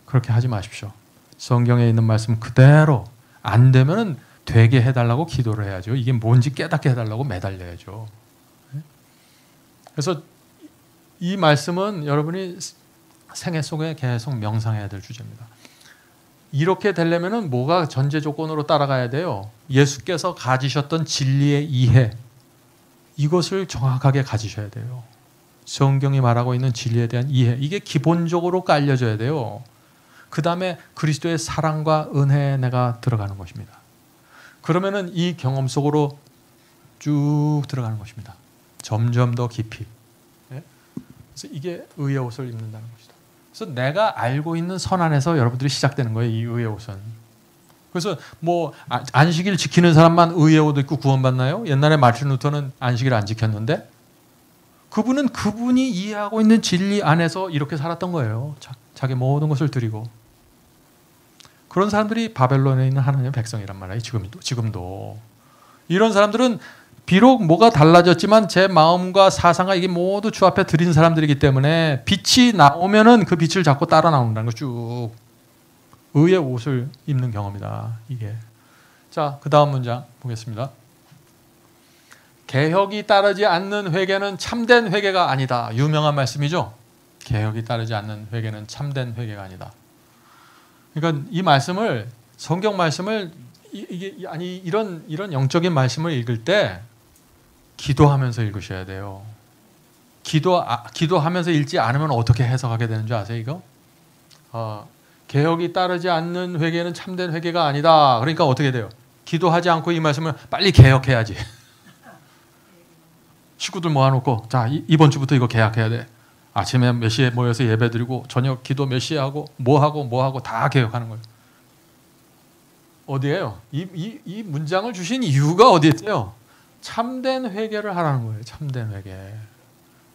Speaker 1: 그렇게 하지 마십시오. 성경에 있는 말씀 그대로 안 되면은 되게 해달라고 기도를 해야죠. 이게 뭔지 깨닫게 해달라고 매달려야죠. 그래서 이 말씀은 여러분이 생애 속에 계속 명상해야 될 주제입니다. 이렇게 되려면은 뭐가 전제 조건으로 따라가야 돼요? 예수께서 가지셨던 진리의 이해, 이것을 정확하게 가지셔야 돼요. 성경이 말하고 있는 진리에 대한 이해, 이게 기본적으로 깔려져야 돼요. 그 다음에 그리스도의 사랑과 은혜에 내가 들어가는 것입니다. 그러면은 이 경험 속으로 쭉 들어가는 것입니다. 점점 더 깊이. 그래서 이게 의의 옷을 입는다는 것이다. 그래서 내가 알고 있는 선 안에서 여러분들이 시작되는 거예요. 이 의의 옷은. 그래서 뭐 안식일 지키는 사람만 의의 옷 입고 구원받나요? 옛날에 마틴 루터는 안식일 안 지켰는데 그분은 그분이 이해하고 있는 진리 안에서 이렇게 살았던 거예요. 자기 모든 것을 드리고. 그런 사람들이 바벨론에 있는 하나님의 백성이란 말이에요. 지금도. 이런 사람들은 비록 뭐가 달라졌지만 제 마음과 사상과 이게 모두 주 앞에 드린 사람들이기 때문에 빛이 나오면은 그 빛을 자꾸 따라 나온다는 거 쭉. 의의 옷을 입는 경험이다. 이게. 자, 그 다음 문장 보겠습니다. 개혁이 따르지 않는 회개는 참된 회개가 아니다. 유명한 말씀이죠. 개혁이 따르지 않는 회개는 참된 회개가 아니다. 그러니까 이 말씀을, 성경 말씀을 이런 영적인 말씀을 읽을 때 기도하면서 읽으셔야 돼요. 기도하면서 읽지 않으면 어떻게 해석하게 되는 줄 아세요? 이거? 개혁이 따르지 않는 회개는 참된 회개가 아니다. 그러니까 어떻게 돼요? 기도하지 않고 이 말씀을 빨리 개혁해야지. 식구들 모아놓고 자 이번 주부터 이거 개혁해야 돼. 아침에 몇 시에 모여서 예배드리고 저녁 기도 몇 시에 하고 뭐하고 다 개혁하는 거예요. 어디에요? 이 문장을 주신 이유가 어디에 있어요? 참된 회개를 하라는 거예요. 참된 회개.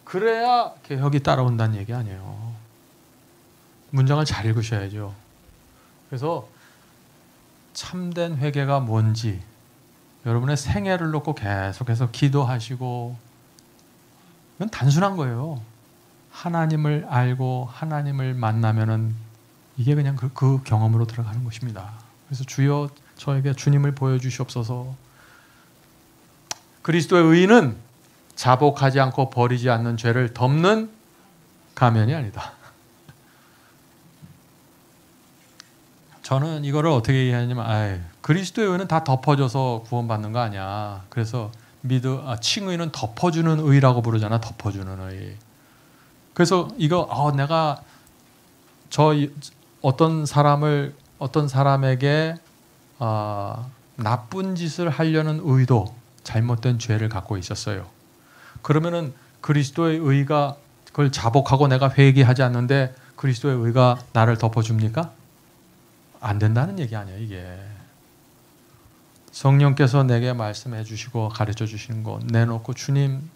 Speaker 1: 그래야 개혁이 따라온다는 얘기 아니에요. 문장을 잘 읽으셔야죠. 그래서 참된 회개가 뭔지 여러분의 생애를 놓고 계속해서 기도하시고, 이건 단순한 거예요. 하나님을 알고 하나님을 만나면은 이게 그냥 그 경험으로 들어가는 것입니다. 그래서 주여 저에게 주님을 보여주시옵소서. 그리스도의 의는 자복하지 않고 버리지 않는 죄를 덮는 가면이 아니다. 저는 이거를 어떻게 이해하냐면, 그리스도의 의는 다 덮어줘서 구원받는 거 아니야. 그래서 칭의는 덮어주는 의라고 부르잖아. 덮어주는 의. 그래서 이거 내가 어떤 사람에게 나쁜 짓을 하려는 의도, 잘못된 죄를 갖고 있었어요. 그러면은 그리스도의 의가 그걸 자복하고 내가 회개하지 않는데 그리스도의 의가 나를 덮어줍니까? 안 된다는 얘기 아니에요. 이게 성령께서 내게 말씀해 주시고 가르쳐 주시는 거 내놓고, 주님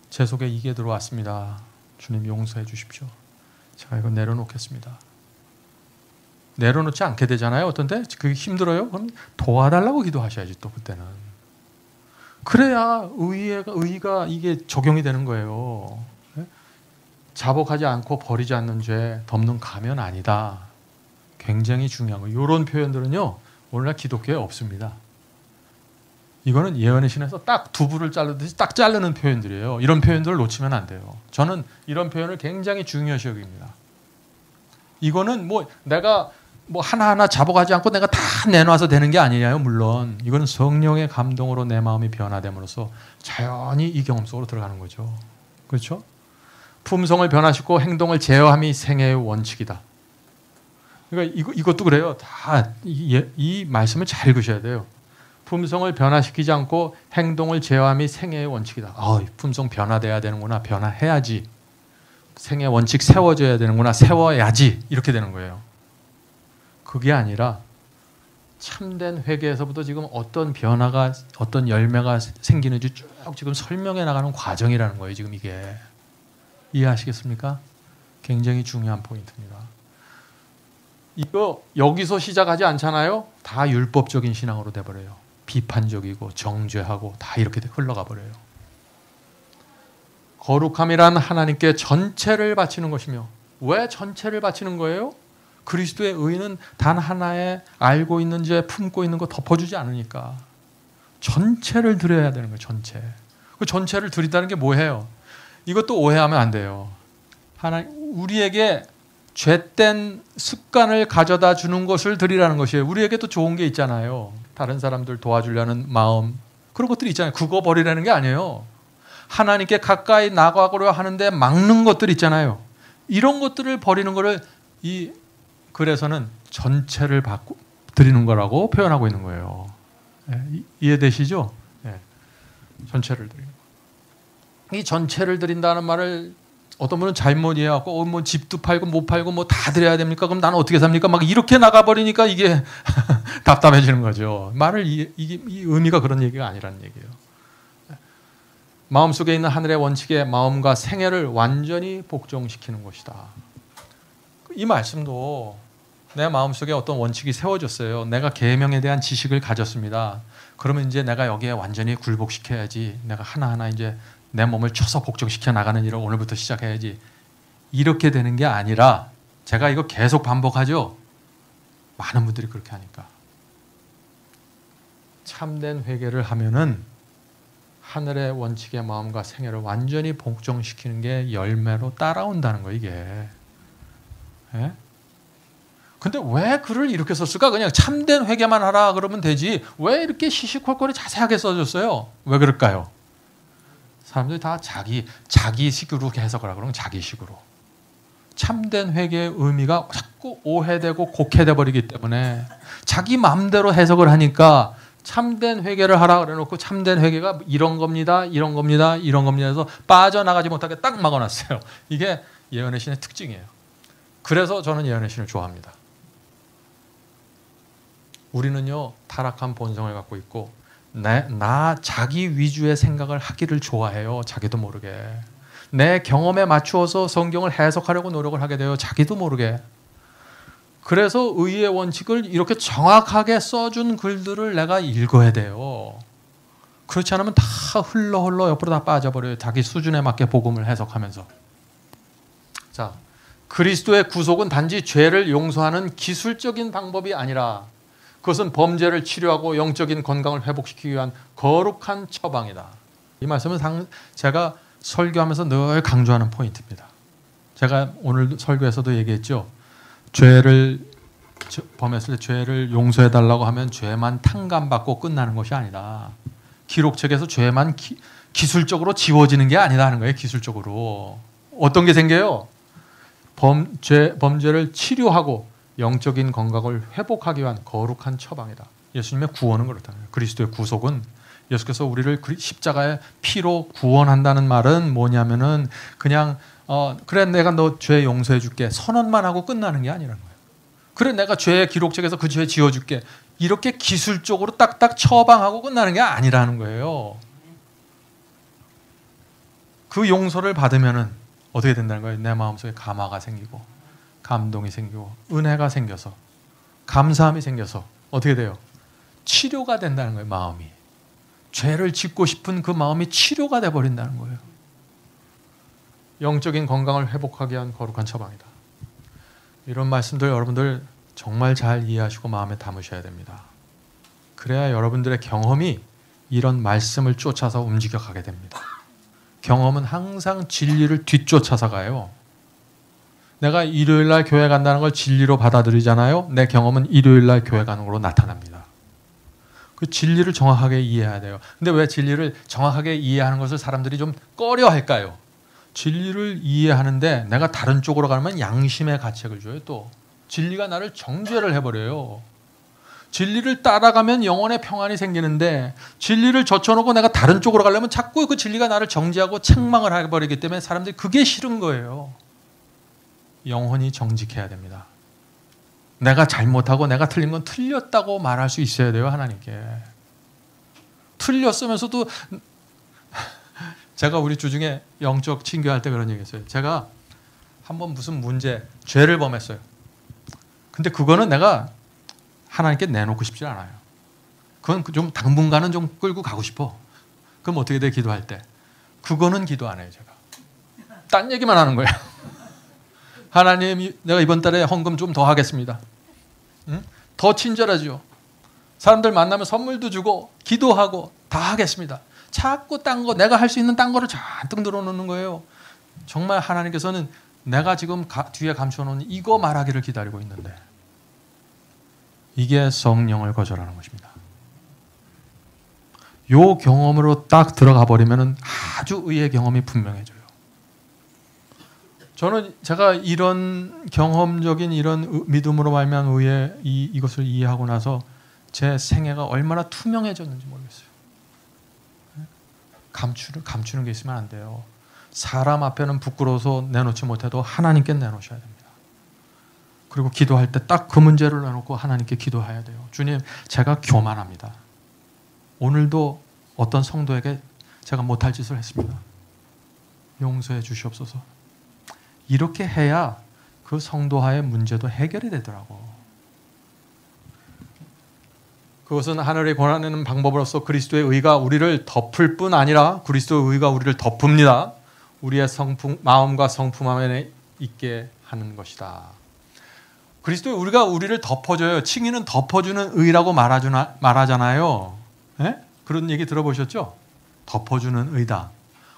Speaker 1: 제 속에 이게 들어왔습니다. 주님 용서해 주십시오. 제가 이거 내려놓겠습니다. 내려놓지 않게 되잖아요. 어떤 때 그게 힘들어요. 그럼 도와달라고 기도하셔야지 또 그때는. 그래야 의가 이게 적용이 되는 거예요. 자복하지 않고 버리지 않는 죄 덮는 가면 아니다. 굉장히 중요한 거예요. 이런 표현들은요 오늘날 기독교에 없습니다. 이거는 예언의 신에서 딱 두부를 자르듯이 딱 자르는 표현들이에요. 이런 표현들을 놓치면 안 돼요. 저는 이런 표현을 굉장히 중요시 여깁니다. 이거는 내가 하나하나 자복하지 않고 내가 다 내놔서 되는 게 아니에요. 물론 이건 성령의 감동으로 내 마음이 변화됨으로써 자연히 이 경험 속으로 들어가는 거죠. 그렇죠? 품성을 변화시키고 행동을 제어함이 생애의 원칙이다. 그러니까 이것도 그래요. 다 이 말씀을 잘 읽으셔야 돼요. 품성을 변화시키지 않고 행동을 제어함이 생애의 원칙이다. 품성 변화돼야 되는구나. 변화해야지. 생애 원칙 세워져야 되는구나. 세워야지. 이렇게 되는 거예요. 그게 아니라 참된 회개에서부터 지금 어떤 변화가, 어떤 열매가 생기는지 쭉 지금 설명해 나가는 과정이라는 거예요. 지금 이게. 이해하시겠습니까? 굉장히 중요한 포인트입니다. 이거 여기서 시작하지 않잖아요. 다 율법적인 신앙으로 돼버려요. 비판적이고 정죄하고 다 이렇게 흘러가 버려요. 거룩함이란 하나님께 전체를 바치는 것이며, 왜 전체를 바치는 거예요? 그리스도의 의는 단 하나의 알고 있는 죄, 품고 있는 거 덮어주지 않으니까 전체를 드려야 되는 거예요. 전체. 그 전체를 드린다는 게 뭐예요? 이것도 오해하면 안 돼요. 우리에게 죄된 습관을 가져다 주는 것을 드리라는 것이에요. 우리에게도 좋은 게 있잖아요. 다른 사람들 도와주려는 마음, 그런 것들이 있잖아요. 그거 버리라는 게 아니에요. 하나님께 가까이 나가고려 하는데 막는 것들 있잖아요. 이런 것들을 버리는 거를 이 글에서는 전체를 드리는 거라고 표현하고 있는 거예요. 이해되시죠? 전체를 드리는 거. 이 전체를 드린다는 말을 어떤 분은 잘못 이해하고 집도 팔고 못 팔고 다 드려야 됩니까? 그럼 나는 어떻게 삽니까? 막 이렇게 나가버리니까 이게 답답해지는 거죠. 이 의미가 그런 얘기가 아니라는 얘기예요. 마음속에 있는 하늘의 원칙에 마음과 생애를 완전히 복종시키는 것이다. 이 말씀도 내 마음속에 어떤 원칙이 세워졌어요. 내가 계명에 대한 지식을 가졌습니다. 그러면 이제 내가 여기에 완전히 굴복시켜야지. 내가 하나하나 이제 내 몸을 쳐서 복종시켜 나가는 일을 오늘부터 시작해야지. 이렇게 되는 게 아니라, 제가 이거 계속 반복하죠. 많은 분들이 그렇게 하니까. 참된 회개를 하면은 하늘의 원칙의 마음과 생애를 완전히 복종시키는 게 열매로 따라온다는 거예요, 이게. 예? 근데 왜 글을 이렇게 썼을까? 그냥 참된 회개만 하라 그러면 되지. 왜 이렇게 시시콜콜이 자세하게 써줬어요? 왜 그럴까요? 사람들이 다 자기식으로 해석을 하고 그러면 자기식으로. 참된 회개의 의미가 자꾸 오해되고 곡해돼 버리기 때문에 자기 마음대로 해석을 하니까 참된 회개를 하라 그래놓고 참된 회개가 이런 겁니다, 이런 겁니다, 이런 겁니다 해서 빠져나가지 못하게 딱 막아놨어요. 이게 예언의 신의 특징이에요. 그래서 저는 예언의 신을 좋아합니다. 우리는요 타락한 본성을 갖고 있고 나 자기 위주의 생각을 하기를 좋아해요. 자기도 모르게. 내 경험에 맞추어서 성경을 해석하려고 노력을 하게 돼요. 자기도 모르게. 그래서 의의 원칙을 이렇게 정확하게 써준 글들을 내가 읽어야 돼요. 그렇지 않으면 다 흘러 옆으로 다 빠져버려요. 자기 수준에 맞게 복음을 해석하면서. 자, 그리스도의 구속은 단지 죄를 용서하는 기술적인 방법이 아니라 그것은 범죄를 치료하고 영적인 건강을 회복시키기 위한 거룩한 처방이다. 이 말씀은 제가 설교하면서 늘 강조하는 포인트입니다. 제가 오늘 설교에서도 얘기했죠. 죄를 범했을 때 죄를 용서해달라고 하면 죄만 탕감받고 끝나는 것이 아니다. 기록책에서 죄만 기술적으로 지워지는 게 아니다 하는 거예요. 기술적으로. 어떤 게 생겨요? 범죄를 치료하고 영적인 건강을 회복하기 위한 거룩한 처방이다. 예수님의 구원은 그렇다는 거예요. 그리스도의 구속은 예수께서 우리를 십자가의 피로 구원한다는 말은 뭐냐면은 그냥 그래 내가 너 죄 용서해 줄게 선언만 하고 끝나는 게 아니라는 거예요. 그래 내가 죄의 기록책에서 그 죄 지워줄게 이렇게 기술적으로 딱딱 처방하고 끝나는 게 아니라는 거예요. 그 용서를 받으면은 어떻게 된다는 거예요? 내 마음속에 감화가 생기고 감동이 생기고 은혜가 생겨서 감사함이 생겨서 어떻게 돼요? 치료가 된다는 거예요. 마음이. 죄를 짓고 싶은 그 마음이 치료가 돼버린다는 거예요. 영적인 건강을 회복하기 위한 거룩한 처방이다. 이런 말씀들 여러분들 정말 잘 이해하시고 마음에 담으셔야 됩니다. 그래야 여러분들의 경험이 이런 말씀을 쫓아서 움직여가게 됩니다. 경험은 항상 진리를 뒤쫓아서 가요. 내가 일요일날 교회 간다는 걸 진리로 받아들이잖아요. 내 경험은 일요일날 교회 가는 걸로 나타납니다. 그 진리를 정확하게 이해해야 돼요. 근데 왜 진리를 정확하게 이해하는 것을 사람들이 좀 꺼려할까요? 진리를 이해하는데 내가 다른 쪽으로 가면 양심의 가책을 줘요. 또 진리가 나를 정죄를 해버려요. 진리를 따라가면 영혼의 평안이 생기는데 진리를 젖혀놓고 내가 다른 쪽으로 가려면 자꾸 그 진리가 나를 정죄하고 책망을 해버리기 때문에 사람들이 그게 싫은 거예요. 영혼이 정직해야 됩니다. 내가 잘못하고 내가 틀린 건 틀렸다고 말할 수 있어야 돼요. 하나님께. 틀렸으면서도 제가 우리 주중에 영적 친교할 때 그런 얘기했어요. 제가 한번 무슨 문제, 죄를 범했어요. 근데 그거는 내가 하나님께 내놓고 싶지 않아요. 그건 좀 당분간은 좀 끌고 가고 싶어. 그럼 어떻게 돼? 기도할 때. 그거는 기도 안 해요. 제가. 딴 얘기만 하는 거예요. 하나님 내가 이번 달에 헌금 좀 더 하겠습니다. 응? 더 친절하죠. 사람들 만나면 선물도 주고 기도하고 다 하겠습니다. 자꾸 딴 거 내가 할 수 있는 딴 거를 잔뜩 늘어놓는 거예요. 정말 하나님께서는 내가 지금 뒤에 감춰놓은 이거 말하기를 기다리고 있는데 이게 성령을 거절하는 것입니다. 요 경험으로 딱 들어가 버리면 아주 의의 경험이 분명해져요. 저는 제가 이런 경험적인 이런 믿음으로 말미암은 의의 이것을 이해하고 나서 제 생애가 얼마나 투명해졌는지 모르겠어요. 감추는 게 있으면 안 돼요. 사람 앞에는 부끄러워서 내놓지 못해도 하나님께 내놓으셔야 됩니다. 그리고 기도할 때 딱 그 문제를 내놓고 하나님께 기도해야 돼요. 주님, 제가 교만합니다. 오늘도 어떤 성도에게 제가 못할 짓을 했습니다. 용서해 주시옵소서. 이렇게 해야 그 성도와의 문제도 해결이 되더라고. 그것은 하늘이 권하는 방법으로서 그리스도의 의가 우리를 덮을 뿐 아니라 그리스도의 의가 우리를 덮습니다. 우리의 마음과 성품 안에 있게 하는 것이다. 그리스도의 우리가 우리를 덮어줘요. 칭의는 덮어주는 의라고 말하잖아요. 네? 그런 얘기 들어보셨죠? 덮어주는 의다.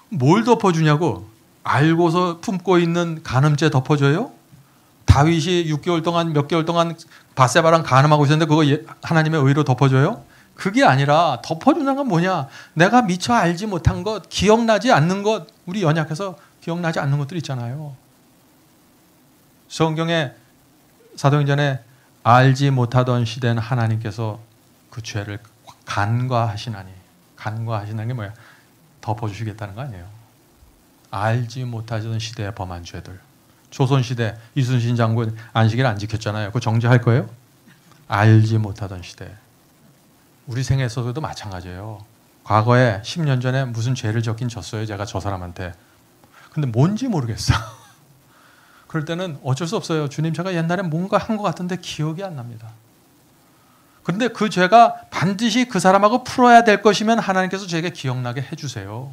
Speaker 1: 뭘 덮어주냐고? 알고서 품고 있는 간음죄 덮어줘요? 다윗이 6개월 동안 몇 개월 동안 바세바랑 간음하고 있었는데 그거 하나님의 의로 덮어줘요? 그게 아니라 덮어주는 건 뭐냐? 내가 미처 알지 못한 것, 기억나지 않는 것, 우리 연약해서 기억나지 않는 것들 있잖아요. 성경에 사도행전에 알지 못하던 시대는 하나님께서 그 죄를 간과하시나니, 간과하시는 게 뭐야? 덮어주시겠다는 거 아니에요. 알지 못하던 시대에 범한 죄들. 조선시대 이순신 장군 안식일 안 지켰잖아요. 그거 정죄할 거예요? 알지 못하던 시대. 우리 생애에서도 마찬가지예요. 과거에 10년 전에 무슨 죄를 졌긴 졌어요. 제가 저 사람한테. 근데 뭔지 모르겠어. 그럴 때는 어쩔 수 없어요. 주님, 제가 옛날에 뭔가 한 것 같은데 기억이 안 납니다. 그런데 그 죄가 반드시 그 사람하고 풀어야 될 것이면 하나님께서 제게 기억나게 해주세요.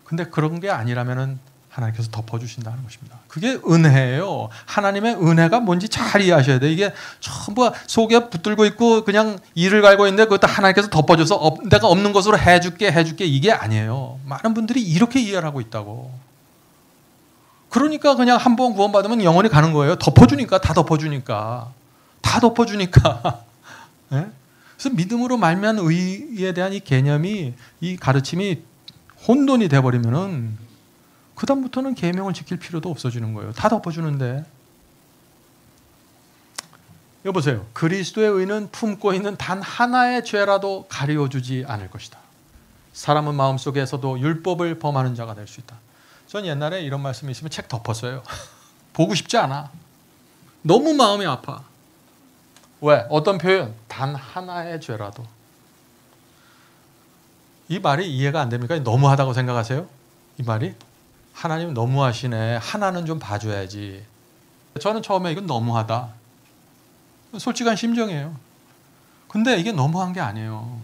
Speaker 1: 근데 그런 게 아니라면 하나님께서 덮어주신다는 것입니다. 그게 은혜예요. 하나님의 은혜가 뭔지 잘 이해하셔야 돼요. 이게 전부 속에 붙들고 있고 그냥 이를 갈고 있는데 그것도 하나님께서 덮어줘서 내가 없는 것으로 해줄게 이게 아니에요. 많은 분들이 이렇게 이해를 하고 있다고. 그러니까 그냥 한 번 구원받으면 영원히 가는 거예요. 덮어주니까. 네? 그래서 믿음으로 말미암은 의에 대한 이 개념이, 이 가르침이 혼돈이 돼버리면은 그 다음부터는 계명을 지킬 필요도 없어지는 거예요. 다 덮어주는데. 여보세요. 그리스도의 의는 품고 있는 단 하나의 죄라도 가려주지 않을 것이다. 사람은 마음속에서도 율법을 범하는 자가 될 수 있다. 전 옛날에 이런 말씀이 있으면 책 덮었어요. 보고 싶지 않아. 너무 마음이 아파. 왜? 어떤 표현? 단 하나의 죄라도. 이 말이 이해가 안 됩니까? 너무하다고 생각하세요? 이 말이? 하나님 너무하시네. 하나는 좀 봐줘야지. 저는 처음에 이건 너무하다. 솔직한 심정이에요. 근데 이게 너무한 게 아니에요.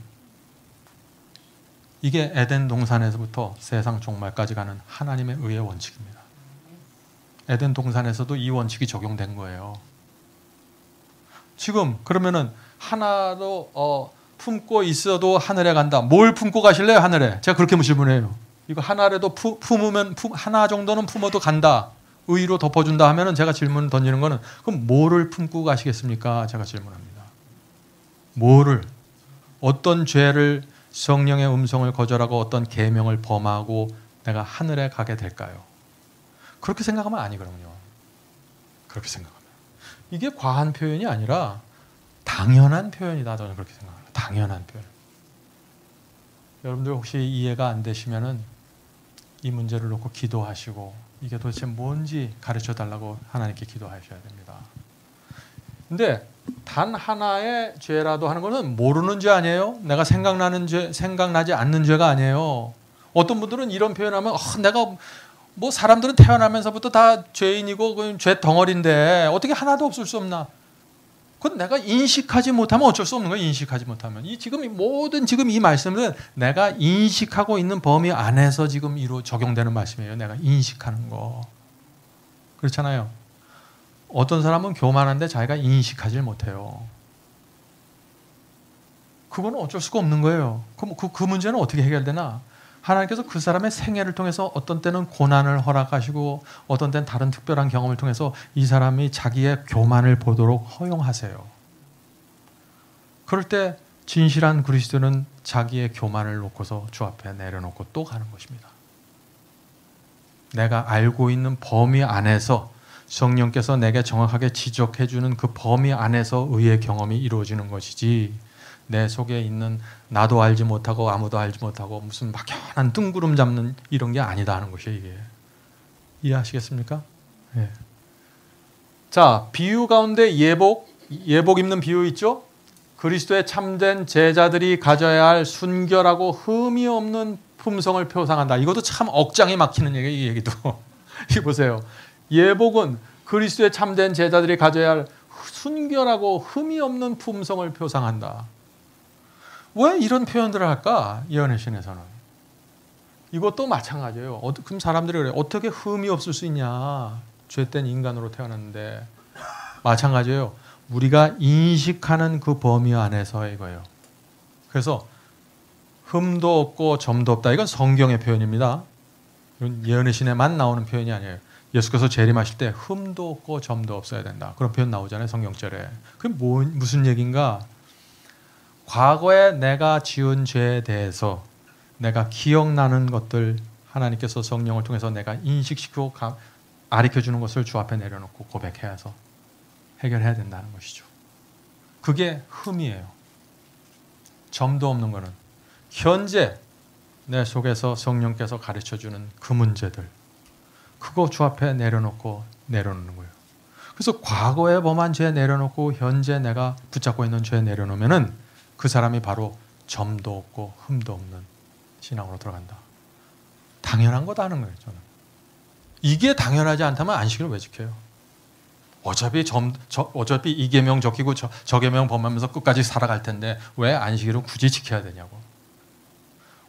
Speaker 1: 이게 에덴 동산에서부터 세상 종말까지 가는 하나님의 의의 원칙입니다. 에덴 동산에서도 이 원칙이 적용된 거예요. 지금 그러면은 하나도 품고 있어도 하늘에 간다. 뭘 품고 가실래요? 하늘에. 제가 그렇게 질문해요. 이거 하나라도 품으면 하나 정도는 품어도 간다. 의로 덮어준다 하면은 제가 질문 던지는 거는 그럼 뭐를 품고 가시겠습니까? 제가 질문합니다. 뭐를? 어떤 죄를 성령의 음성을 거절하고 어떤 계명을 범하고 내가 하늘에 가게 될까요? 그렇게 생각하면 아니거든요. 그렇게 생각하면. 이게 과한 표현이 아니라 당연한 표현이다. 저는 그렇게 생각합니다. 당연한 표현. 여러분들 혹시 이해가 안 되시면은 이 문제를 놓고 기도하시고 이게 도대체 뭔지 가르쳐 달라고 하나님께 기도하셔야 됩니다. 근데 단 하나의 죄라도 하는 거는 모르는 죄 아니에요? 내가 생각나지 않는 죄가 아니에요. 어떤 분들은 이런 표현하면 내가 뭐 사람들은 태어나면서부터 다 죄인이고 죄 덩어리인데 어떻게 하나도 없을 수 없나? 그건 내가 인식하지 못하면 어쩔 수 없는 거예요. 인식하지 못하면. 지금 이 말씀은 내가 인식하고 있는 범위 안에서 지금 적용되는 말씀이에요. 내가 인식하는 거. 그렇잖아요. 어떤 사람은 교만한데 자기가 인식하지 못해요. 그거는 어쩔 수가 없는 거예요. 그럼 그 문제는 어떻게 해결되나? 하나님께서 그 사람의 생애를 통해서 어떤 때는 고난을 허락하시고 어떤 때는 다른 특별한 경험을 통해서 이 사람이 자기의 교만을 보도록 허용하세요. 그럴 때 진실한 그리스도는 자기의 교만을 놓고서 주 앞에 내려놓고 또 가는 것입니다. 내가 알고 있는 범위 안에서 성령께서 내게 정확하게 지적해 주는 그 범위 안에서 의의 경험이 이루어지는 것이지 내 속에 있는 나도 알지 못하고 아무도 알지 못하고 무슨 막연한 뜬구름 잡는 이런 게 아니다 하는 것이에요. 이게. 이해하시겠습니까? 네. 자, 비유 가운데 예복 입는 비유 있죠? 그리스도의 참된 제자들이 가져야 할 순결하고 흠이 없는 품성을 표상한다. 이것도 참 억장이 막히는 얘기예요. 이 얘기도. 이 보세요. 예복은 그리스도의 참된 제자들이 가져야 할 순결하고 흠이 없는 품성을 표상한다. 왜 이런 표현들을 할까? 예언의 신에서는. 이것도 마찬가지예요. 그럼 사람들이 그래요. 어떻게 흠이 없을 수 있냐? 죄된 인간으로 태어났는데. 마찬가지예요. 우리가 인식하는 그 범위 안에서 이거예요. 그래서 흠도 없고 점도 없다. 이건 성경의 표현입니다. 이건 예언의 신에만 나오는 표현이 아니에요. 예수께서 재림하실 때 흠도 없고 점도 없어야 된다. 그런 표현 나오잖아요. 성경절에. 그게 무슨 얘기인가? 과거에 내가 지은 죄에 대해서 내가 기억나는 것들 하나님께서 성령을 통해서 내가 인식시키고 가르쳐주는 것을 주 앞에 내려놓고 고백해서 해결해야 된다는 것이죠. 그게 흠이에요. 점도 없는 거는 현재 내 속에서 성령께서 가르쳐주는 그 문제들, 그거 주 앞에 내려놓는 거예요. 그래서 과거에 범한 죄 내려놓고 현재 내가 붙잡고 있는 죄 내려놓으면은 그 사람이 바로 점도 없고 흠도 없는 신앙으로 들어간다. 당연한 거다는 거예요. 저는 이게 당연하지 않다면 안식일을 왜 지켜요? 어차피 이 계명 지키고 저 계명 범하면서 끝까지 살아갈 텐데 왜 안식일을 굳이 지켜야 되냐고.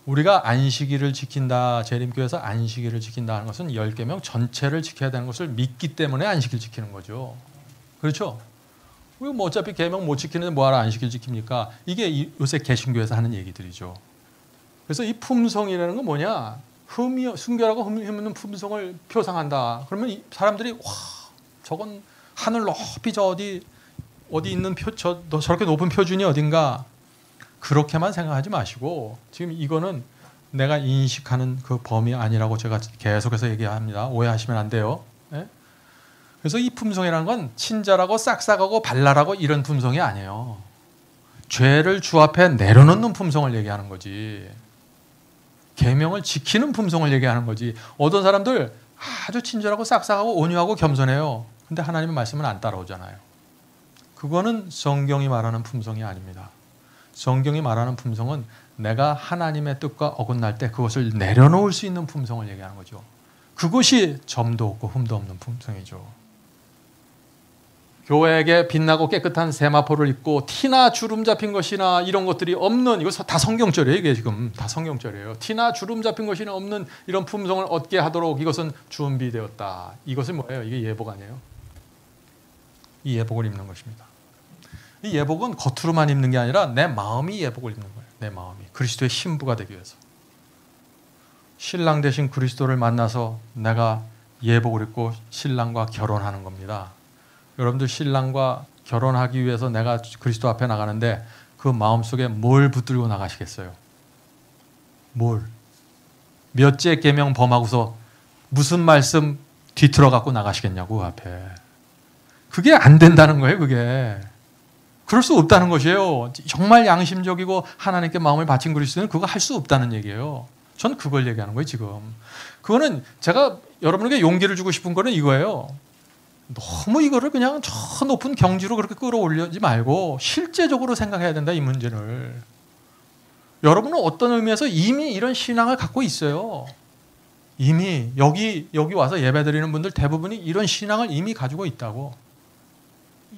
Speaker 1: 우리가 안식일을 지킨다, 재림교회에서 안식일을 지킨다 하는 것은 10계명 전체를 지켜야 되는 것을 믿기 때문에 안식일 지키는 거죠. 그렇죠? 우리 뭐 어차피 계명 못 지키는데 뭐하러 안식일 지킵니까? 이게 요새 개신교에서 하는 얘기들이죠. 그래서 이 품성이라는 건 뭐냐? 순결하고 흠이 없는 품성을 표상한다. 그러면 이 사람들이 와, 저건 하늘 높이 저 어디 있는 저렇게 높은 표준이 어딘가, 그렇게만 생각하지 마시고 지금 이거는 내가 인식하는 그 범위 아니라고 제가 계속해서 얘기합니다. 오해하시면 안 돼요. 네? 그래서 이 품성이라는 건 친절하고 싹싹하고 발랄하고 이런 품성이 아니에요. 죄를 주 앞에 내려놓는 품성을 얘기하는 거지. 계명을 지키는 품성을 얘기하는 거지. 어떤 사람들 아주 친절하고 싹싹하고 온유하고 겸손해요. 근데 하나님의 말씀은 안 따라오잖아요. 그거는 성경이 말하는 품성이 아닙니다. 성경이 말하는 품성은 내가 하나님의 뜻과 어긋날 때 그것을 내려놓을 수 있는 품성을 얘기하는 거죠. 그것이 점도 없고 흠도 없는 품성이죠. 교회에게 빛나고 깨끗한 세마포를 입고 티나 주름 잡힌 것이나 이런 것들이 없는, 이거 다 성경절이에요. 이게 지금 다 성경절이에요. 티나 주름 잡힌 것이나 없는 이런 품성을 얻게 하도록 이것은 준비되었다. 이것은 뭐예요? 이게 예복 아니에요? 이 예복을 입는 것입니다. 이 예복은 겉으로만 입는 게 아니라 내 마음이 예복을 입는 거예요. 내 마음이 그리스도의 신부가 되기 위해서. 신랑 되신 그리스도를 만나서 내가 예복을 입고 신랑과 결혼하는 겁니다. 여러분들 신랑과 결혼하기 위해서 내가 그리스도 앞에 나가는데 그 마음속에 뭘 붙들고 나가시겠어요? 뭘? 몇째 계명 범하고서 무슨 말씀 뒤틀어 갖고 나가시겠냐고 그 앞에. 그게 안 된다는 거예요. 그게. 그럴 수 없다는 것이에요. 정말 양심적이고 하나님께 마음을 바친 그리스도는 그거 할 수 없다는 얘기예요. 전 그걸 얘기하는 거예요. 지금. 그거는 제가 여러분에게 용기를 주고 싶은 거는 이거예요. 너무 이거를 그냥 저 높은 경지로 그렇게 끌어올리지 말고 실제적으로 생각해야 된다, 이 문제를. 여러분은 어떤 의미에서 이미 이런 신앙을 갖고 있어요. 이미 여기 와서 예배드리는 분들 대부분이 이런 신앙을 이미 가지고 있다고.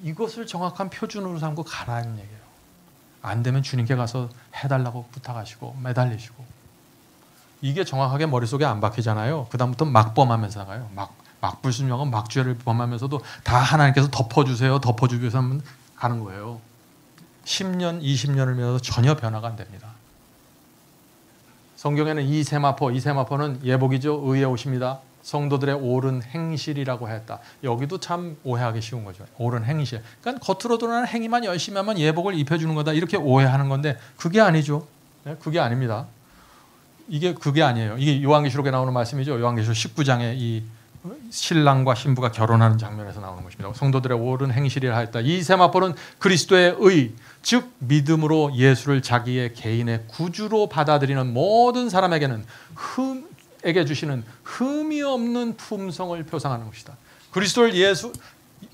Speaker 1: 이것을 정확한 표준으로 삼고 가라는 얘기예요. 안 되면 주님께 가서 해달라고 부탁하시고 매달리시고. 이게 정확하게 머릿속에 안 박히잖아요. 그 다음부터 막 범하면서 나가요. 막불순종하고 막죄를 범하면서도 다 하나님께서 덮어주세요. 덮어주셔서 하면 가는 거예요. 10년, 20년을 믿어도 전혀 변화가 안 됩니다. 성경에는 이 세마포는 예복이죠. 의의 옷입니다. 성도들의 옳은 행실이라고 했다. 여기도 참 오해하기 쉬운 거죠. 옳은 행실. 그러니까 겉으로 드러나는 행위만 열심히 하면 예복을 입혀주는 거다. 이렇게 오해하는 건데 그게 아니죠. 그게 아닙니다. 이게 그게 아니에요. 이게 요한계시록에 나오는 말씀이죠. 요한계시록 19장에 이 신랑과 신부가 결혼하는 장면에서 나오는 것입니다. 성도들의 옳은 행실이라 했다. 이 세마포는 그리스도의 의, 즉 믿음으로 예수를 자기의 개인의 구주로 받아들이는 모든 사람에게는 에게 주시는 흠이 없는 품성을 표상하는 것이다.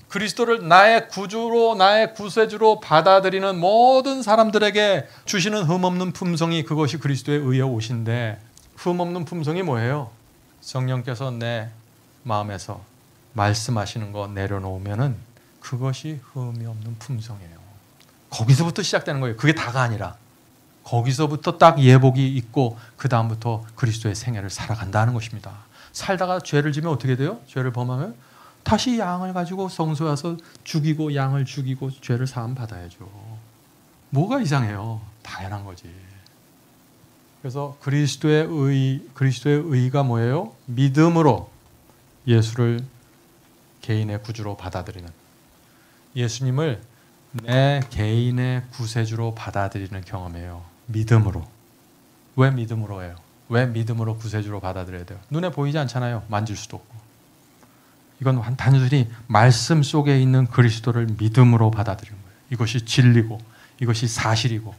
Speaker 1: 그리스도를 나의 구주로, 나의 구세주로 받아들이는 모든 사람들에게 주시는 흠 없는 품성이 그것이 그리스도의 의의 옷인데, 흠 없는 품성이 뭐예요? 성령께서 내 마음에서 말씀하시는 거 내려놓으면은 그것이 흠이 없는 품성이에요. 거기서부터 시작되는 거예요. 그게 다가 아니라. 거기서부터 딱 예복이 있고 그 다음부터 그리스도의 생애를 살아간다는 것입니다. 살다가 죄를 지면 어떻게 돼요? 죄를 범하면 다시 양을 가지고 성소에 와서 죽이고 양을 죽이고 죄를 사함 받아야죠. 뭐가 이상해요? 당연한 거지. 그래서 그리스도의 의가 뭐예요? 믿음으로 예수를 개인의 구주로 받아들이는, 예수님을 내 개인의 구세주로 받아들이는 경험이에요. 믿음으로. 왜 믿음으로 해요? 왜 믿음으로 구세주로 받아들여야 돼요? 눈에 보이지 않잖아요. 만질 수도 없고. 이건 단순히 말씀 속에 있는 그리스도를 믿음으로 받아들이는 거예요. 이것이 진리고 이것이 사실이고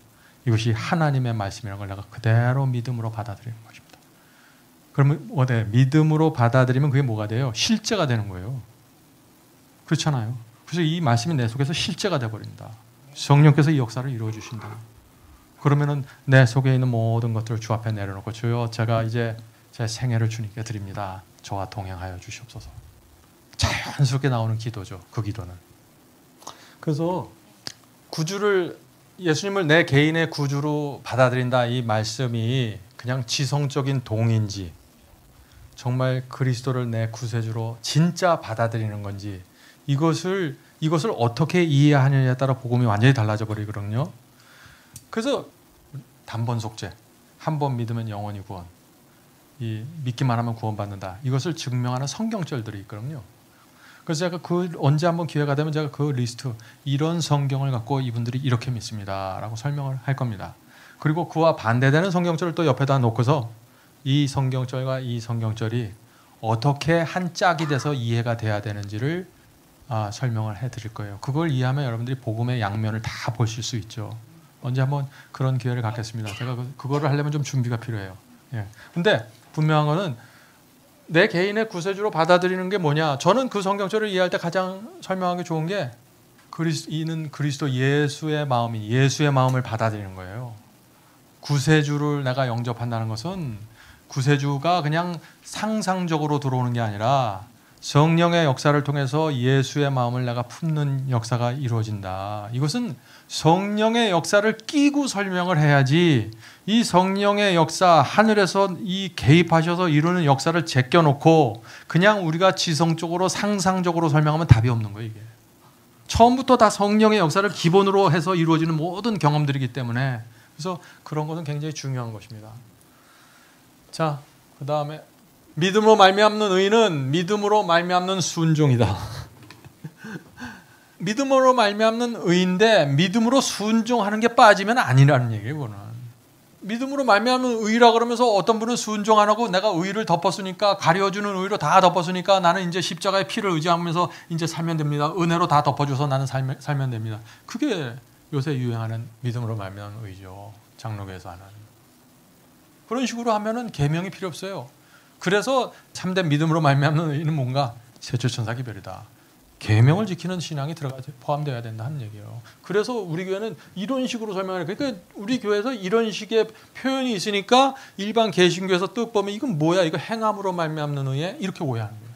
Speaker 1: 이것이 하나님의 말씀이라는 걸 내가 그대로 믿음으로 받아들이는 것입니다. 그러면 믿음으로 받아들이면 그게 뭐가 돼요? 실제가 되는 거예요. 그렇잖아요. 그래서 이 말씀이 내 속에서 실제가 되어버린다. 성령께서 이 역사를 이루어 주신다. 그러면은 내 속에 있는 모든 것들을 주 앞에 내려놓고 주여 제가 이제 제 생애를 주님께 드립니다. 저와 동행하여 주시옵소서. 자연스럽게 나오는 기도죠. 그 기도는. 그래서 구주를 예수님을 내 개인의 구주로 받아들인다 이 말씀이 그냥 지성적인 동의인지 정말 그리스도를 내 구세주로 진짜 받아들이는 건지 이것을 어떻게 이해하느냐에 따라 복음이 완전히 달라져 버리거든요. 그래서 단번 속죄, 한 번 믿으면 영원히 구원, 이 믿기만 하면 구원받는다. 이것을 증명하는 성경절들이 있거든요. 그래서 제가 언제 한번 기회가 되면 제가 그 리스트 이런 성경을 갖고 이분들이 이렇게 믿습니다라고 설명을 할 겁니다. 그리고 그와 반대되는 성경절을 또 옆에다 놓고서 이 성경절과 이 성경절이 어떻게 한 짝이 돼서 이해가 돼야 되는지를 설명을 해드릴 거예요. 그걸 이해하면 여러분들이 복음의 양면을 다 보실 수 있죠. 언제 한번 그런 기회를 갖겠습니다. 제가 그거를 하려면 좀 준비가 필요해요. 예. 근데 분명한 거는 내 개인의 구세주로 받아들이는 게 뭐냐? 저는 그 성경절을 이해할 때 가장 설명하기 좋은 게 이는 그리스도 예수의 마음이 예수의 마음을 받아들이는 거예요. 구세주를 내가 영접한다는 것은 구세주가 그냥 상상적으로 들어오는 게 아니라 성령의 역사를 통해서 예수의 마음을 내가 품는 역사가 이루어진다. 이것은 성령의 역사를 끼고 설명을 해야지 이 성령의 역사 하늘에서 이 개입하셔서 이루는 역사를 제껴놓고 그냥 우리가 지성적으로 상상적으로 설명하면 답이 없는 거예요. 이게 처음부터 다 성령의 역사를 기본으로 해서 이루어지는 모든 경험들이기 때문에 그래서 그런 것은 굉장히 중요한 것입니다. 자, 그 다음에 믿음으로 말미암는 의는 믿음으로 말미암는 순종이다. 믿음으로 말미암는 의인데 믿음으로 순종하는 게 빠지면 아니라는 얘기예요. 그거는. 믿음으로 말미암는 의라 그러면서 어떤 분은 순종 안 하고 내가 의를 덮었으니까 가려주는 의로 다 덮었으니까 나는 이제 십자가의 피를 의지하면서 이제 살면 됩니다. 은혜로 다 덮어줘서 나는 살면 됩니다. 그게 요새 유행하는 믿음으로 말미암는 의죠. 장로교에서 하는. 그런 식으로 하면은 계명이 필요 없어요. 그래서 참된 믿음으로 말미암는 의는 뭔가 세추천사 기별이다. 계명을 지키는 신앙이 포함되어야 된다 하는 얘기예요. 그래서 우리 교회는 이런 식으로 설명해요. 그러니까 우리 교회에서 이런 식의 표현이 있으니까 일반 개신교에서 뜻 보면 이건 뭐야? 이거 행함으로 말미암는 의에 이렇게 오해하는 거예요.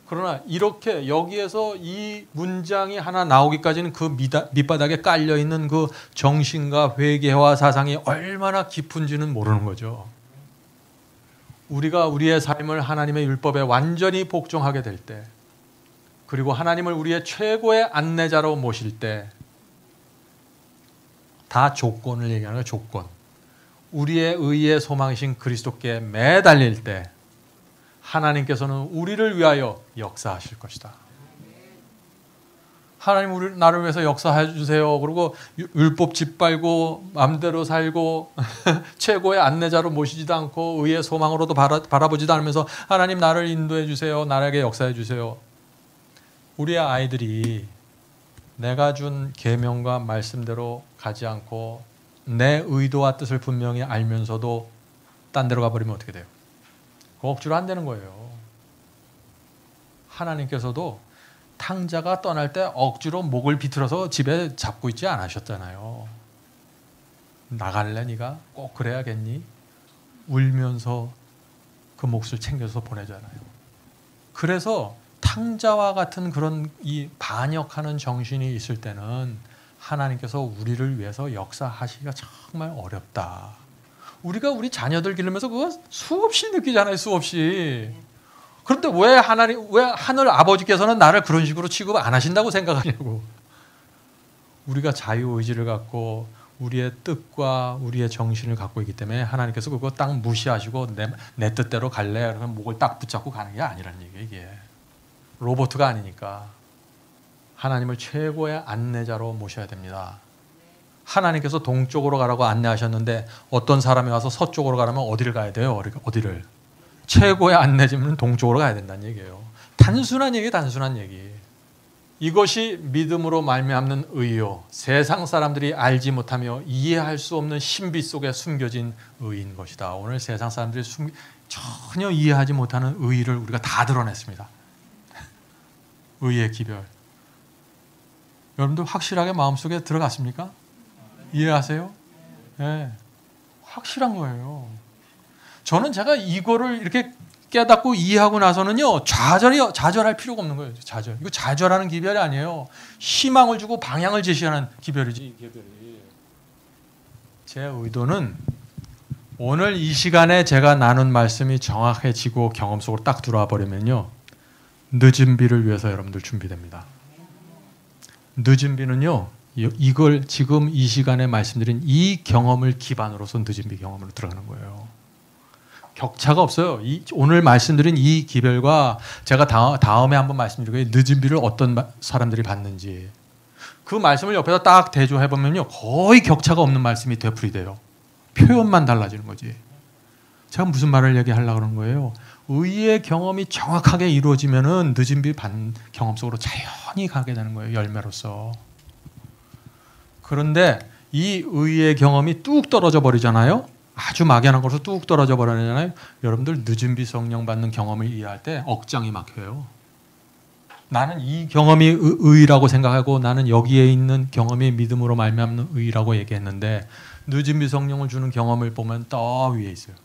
Speaker 1: 그러나 이렇게 여기에서 이 문장이 하나 나오기까지는 그 밑바닥에 깔려 있는 그 정신과 회개와 사상이 얼마나 깊은지는 모르는 거죠. 우리가 우리의 삶을 하나님의 율법에 완전히 복종하게 될 때, 그리고 하나님을 우리의 최고의 안내자로 모실 때, 다 조건을 얘기하는 거예요. 조건. 우리의 의의 소망이신 그리스도께 매달릴 때 하나님께서는 우리를 위하여 역사하실 것이다. 하나님 나를 위해서 역사해 주세요. 그리고 율법 짓밟고 마음대로 살고 최고의 안내자로 모시지도 않고 의의 소망으로도 바라보지도 않으면서 하나님 나를 인도해 주세요. 나에게 역사해 주세요. 우리의 아이들이 내가 준 계명과 말씀대로 가지 않고 내 의도와 뜻을 분명히 알면서도 딴 데로 가버리면 어떻게 돼요? 억지로 안 되는 거예요. 하나님께서도 탕자가 떠날 때 억지로 목을 비틀어서 집에 잡고 있지 않으셨잖아요. 나갈래 네가? 꼭 그래야겠니? 울면서 그 몫을 챙겨서 보내잖아요. 그래서 탕자와 같은 그런 이 반역하는 정신이 있을 때는 하나님께서 우리를 위해서 역사하시기가 정말 어렵다. 우리가 우리 자녀들 기르면서 그거 수없이 느끼잖아요. 수없이. 그런데 왜 하늘 아버지께서는 나를 그런 식으로 취급 안 하신다고 생각하냐고. 우리가 자유의지를 갖고 우리의 뜻과 우리의 정신을 갖고 있기 때문에 하나님께서 그거 딱 무시하시고 내 뜻대로 갈래? 그러면 목을 딱 붙잡고 가는 게 아니라는 얘기예요. 이게. 로봇가 아니니까. 하나님을 최고의 안내자로 모셔야 됩니다. 하나님께서 동쪽으로 가라고 안내하셨는데 어떤 사람이 와서 서쪽으로 가려면 어디를 가야 돼요? 어디를? 최고의 안내자는 동쪽으로 가야 된다는 얘기예요. 단순한 얘기, 단순한 얘기. 이것이 믿음으로 말미암는 의요, 세상 사람들이 알지 못하며 이해할 수 없는 신비 속에 숨겨진 의인 것이다. 오늘 세상 사람들이 전혀 이해하지 못하는 의를 우리가 다 드러냈습니다. 의의 기별. 여러분들 확실하게 마음속에 들어갔습니까? 이해하세요? 네, 확실한 거예요. 저는 제가 이거를 이렇게 깨닫고 이해하고 나서는요, 좌절할 필요가 없는 거예요. 좌절. 이거 좌절하는 기별이 아니에요. 희망을 주고 방향을 제시하는 기별이지. 이 기별이. 제 의도는 오늘 이 시간에 제가 나눈 말씀이 정확해지고 경험 속으로 딱 들어와 버리면요, 늦은 비를 위해서 여러분들 준비됩니다. 늦은 비는요, 이걸 지금 이 시간에 말씀드린 이 경험을 기반으로서 늦은 비 경험으로 들어가는 거예요. 격차가 없어요. 오늘 말씀드린 이 기별과 제가 다음에 한번 말씀드리고 늦은 비를 어떤 사람들이 받는지 그 말씀을 옆에서 딱 대조해보면요, 거의 격차가 없는 말씀이 되풀이돼요. 표현만 달라지는 거지. 제가 무슨 말을 얘기하려고 하는 거예요? 의의 경험이 정확하게 이루어지면은 늦은 비 경험 속으로 자연히 가게 되는 거예요. 열매로서. 그런데 이 의의 경험이 뚝 떨어져 버리잖아요. 아주 막연한 것으로 뚝 떨어져 버리잖아요. 여러분들 늦은 비 성령 받는 경험을 이해할 때 억장이 막혀요. 나는 이 경험이 의라고 생각하고 나는 여기에 있는 경험이 믿음으로 말미암는 의라고 얘기했는데 늦은 비 성령을 주는 경험을 보면 더 위에 있어요.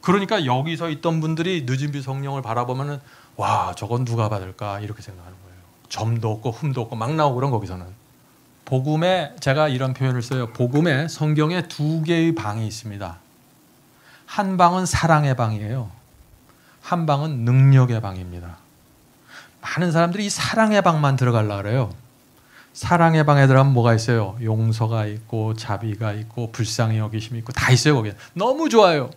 Speaker 1: 그러니까 여기서 있던 분들이 늦은 비 성령을 바라보면은 와, 저건 누가 받을까 이렇게 생각하는 거예요. 점도 없고 흠도 없고 막 나오고 그런 거기서는. 복음에 제가 이런 표현을 써요. 복음에 성경에 두 개의 방이 있습니다. 한 방은 사랑의 방이에요. 한 방은 능력의 방입니다. 많은 사람들이 이 사랑의 방만 들어가려고 그래요. 사랑의 방에 들어가면 뭐가 있어요? 용서가 있고 자비가 있고 불쌍히 여기심이 있고 다 있어요. 거기에 너무 좋아요.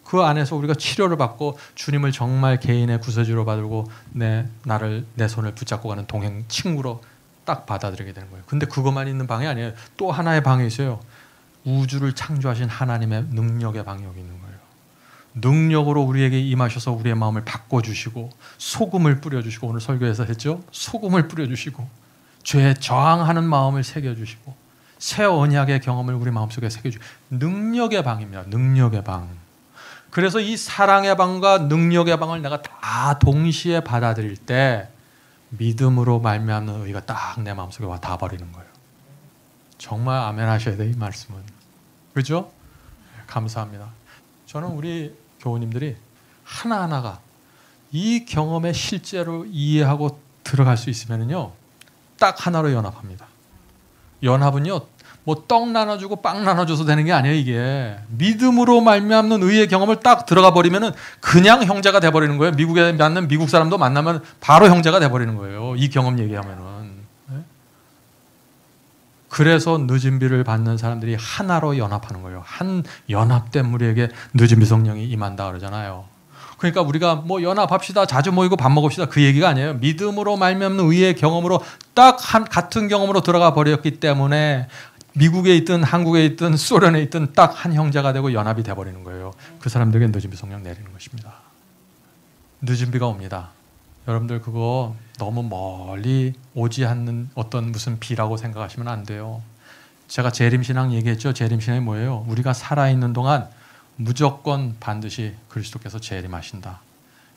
Speaker 1: 그 안에서 우리가 치료를 받고 주님을 정말 개인의 구세주로 받고 내 손을 붙잡고 가는 동행 친구로 딱 받아들이게 되는 거예요. 근데 그것만 있는 방이 아니에요. 또 하나의 방이 있어요. 우주를 창조하신 하나님의 능력의 방이 여기 있는 거예요. 능력으로 우리에게 임하셔서 우리의 마음을 바꿔주시고 소금을 뿌려주시고, 오늘 설교에서 했죠? 소금을 뿌려주시고 죄에 저항하는 마음을 새겨주시고 새 언약의 경험을 우리 마음속에 새겨주시고 능력의 방입니다. 능력의 방. 그래서 이 사랑의 방과 능력의 방을 내가 다 동시에 받아들일 때 믿음으로 말미암는 의가 딱 내 마음속에 와 닿아버리는 거예요. 정말 아멘 하셔야 돼요, 이 말씀은. 그렇죠? 감사합니다. 저는 우리 교우님들이 하나하나가 이 경험에 실제로 이해하고 들어갈 수 있으면요, 딱 하나로 연합합니다. 연합은요, 뭐 떡 나눠주고 빵 나눠줘서 되는 게 아니에요. 이게 믿음으로 말미암는 의의 경험을 딱 들어가 버리면은 그냥 형제가 돼버리는 거예요. 미국에 맞는 미국 사람도 만나면 바로 형제가 돼버리는 거예요. 이 경험 얘기하면은. 네? 그래서 늦은 비를 받는 사람들이 하나로 연합하는 거예요. 한 연합된 우리에게 늦은 비 성령이 임한다 그러잖아요. 그러니까 우리가 뭐 연합합시다, 자주 모이고 밥 먹읍시다, 그 얘기가 아니에요. 믿음으로 말미암는 의의 경험으로 딱 같은 경험으로 들어가 버렸기 때문에 미국에 있든 한국에 있든 소련에 있든 딱 한 형제가 되고 연합이 돼버리는 거예요. 그 사람들에게 늦은 비 성령 내리는 것입니다. 늦은 비가 옵니다. 여러분들 그거 너무 멀리 오지 않는 어떤 무슨 비라고 생각하시면 안 돼요. 제가 재림신앙 얘기했죠. 재림신앙이 뭐예요? 우리가 살아있는 동안 무조건 반드시 그리스도께서 재림하신다.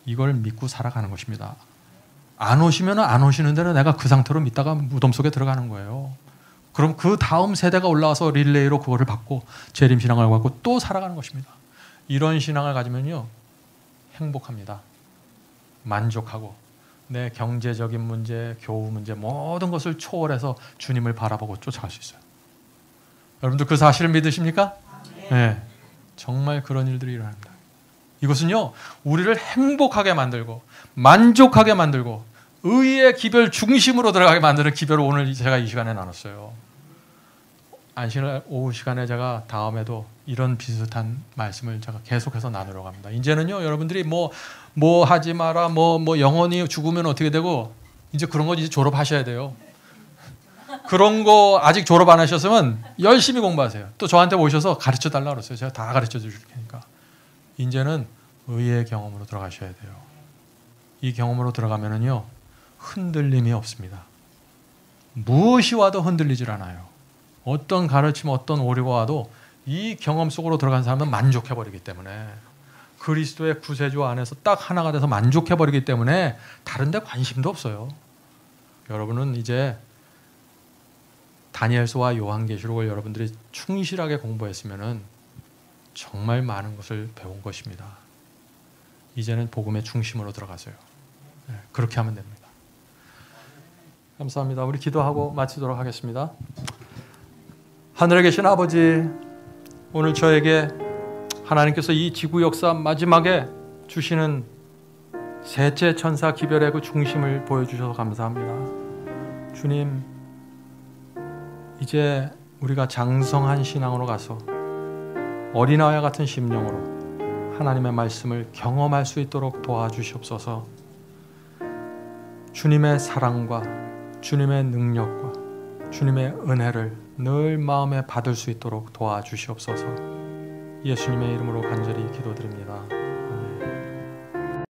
Speaker 1: 이걸 믿고 살아가는 것입니다. 안 오시면 안 오시는 대로 내가 그 상태로 믿다가 무덤 속에 들어가는 거예요. 그럼 그 다음 세대가 올라와서 릴레이로 그거를 받고 재림신앙을 갖고 또 살아가는 것입니다. 이런 신앙을 가지면요, 행복합니다. 만족하고 내 경제적인 문제, 교우 문제 모든 것을 초월해서 주님을 바라보고 쫓아갈 수 있어요. 여러분들 그 사실을 믿으십니까? 네. 정말 그런 일들이 일어납니다. 이것은요, 우리를 행복하게 만들고 만족하게 만들고 의의 기별 중심으로 들어가게 만드는 기별을 오늘 제가 이 시간에 나눴어요. 안식일 오후 시간에 제가 다음에도 이런 비슷한 말씀을 제가 계속해서 나누려고 합니다. 이제는요, 여러분들이 뭐 하지 마라, 뭐 영원히 죽으면 어떻게 되고 이제 그런 거 이제 졸업하셔야 돼요. 그런 거 아직 졸업 안 하셨으면 열심히 공부하세요. 또 저한테 오셔서 가르쳐 달라고 그랬어요. 제가 다 가르쳐 줄 테니까. 이제는 의의 경험으로 들어가셔야 돼요. 이 경험으로 들어가면은요, 흔들림이 없습니다. 무엇이 와도 흔들리질 않아요. 어떤 가르침, 어떤 오류가 와도 이 경험 속으로 들어간 사람은 만족해버리기 때문에, 그리스도의 구세주 안에서 딱 하나가 돼서 만족해버리기 때문에 다른 데 관심도 없어요. 여러분은 이제 다니엘서와 요한계시록을 여러분들이 충실하게 공부했으면 정말 많은 것을 배운 것입니다. 이제는 복음의 중심으로 들어가세요. 네, 그렇게 하면 됩니다. 감사합니다. 우리 기도하고 마치도록 하겠습니다. 하늘에 계신 아버지, 오늘 저에게 하나님께서 이 지구 역사 마지막에 주시는 셋째 천사 기별의 그 중심을 보여주셔서 감사합니다. 주님, 이제 우리가 장성한 신앙으로 가서 어린아이와 같은 심령으로 하나님의 말씀을 경험할 수 있도록 도와주시옵소서. 주님의 사랑과 주님의 능력과 주님의 은혜를 늘 마음에 받을 수 있도록 도와주시옵소서. 예수님의 이름으로 간절히 기도드립니다.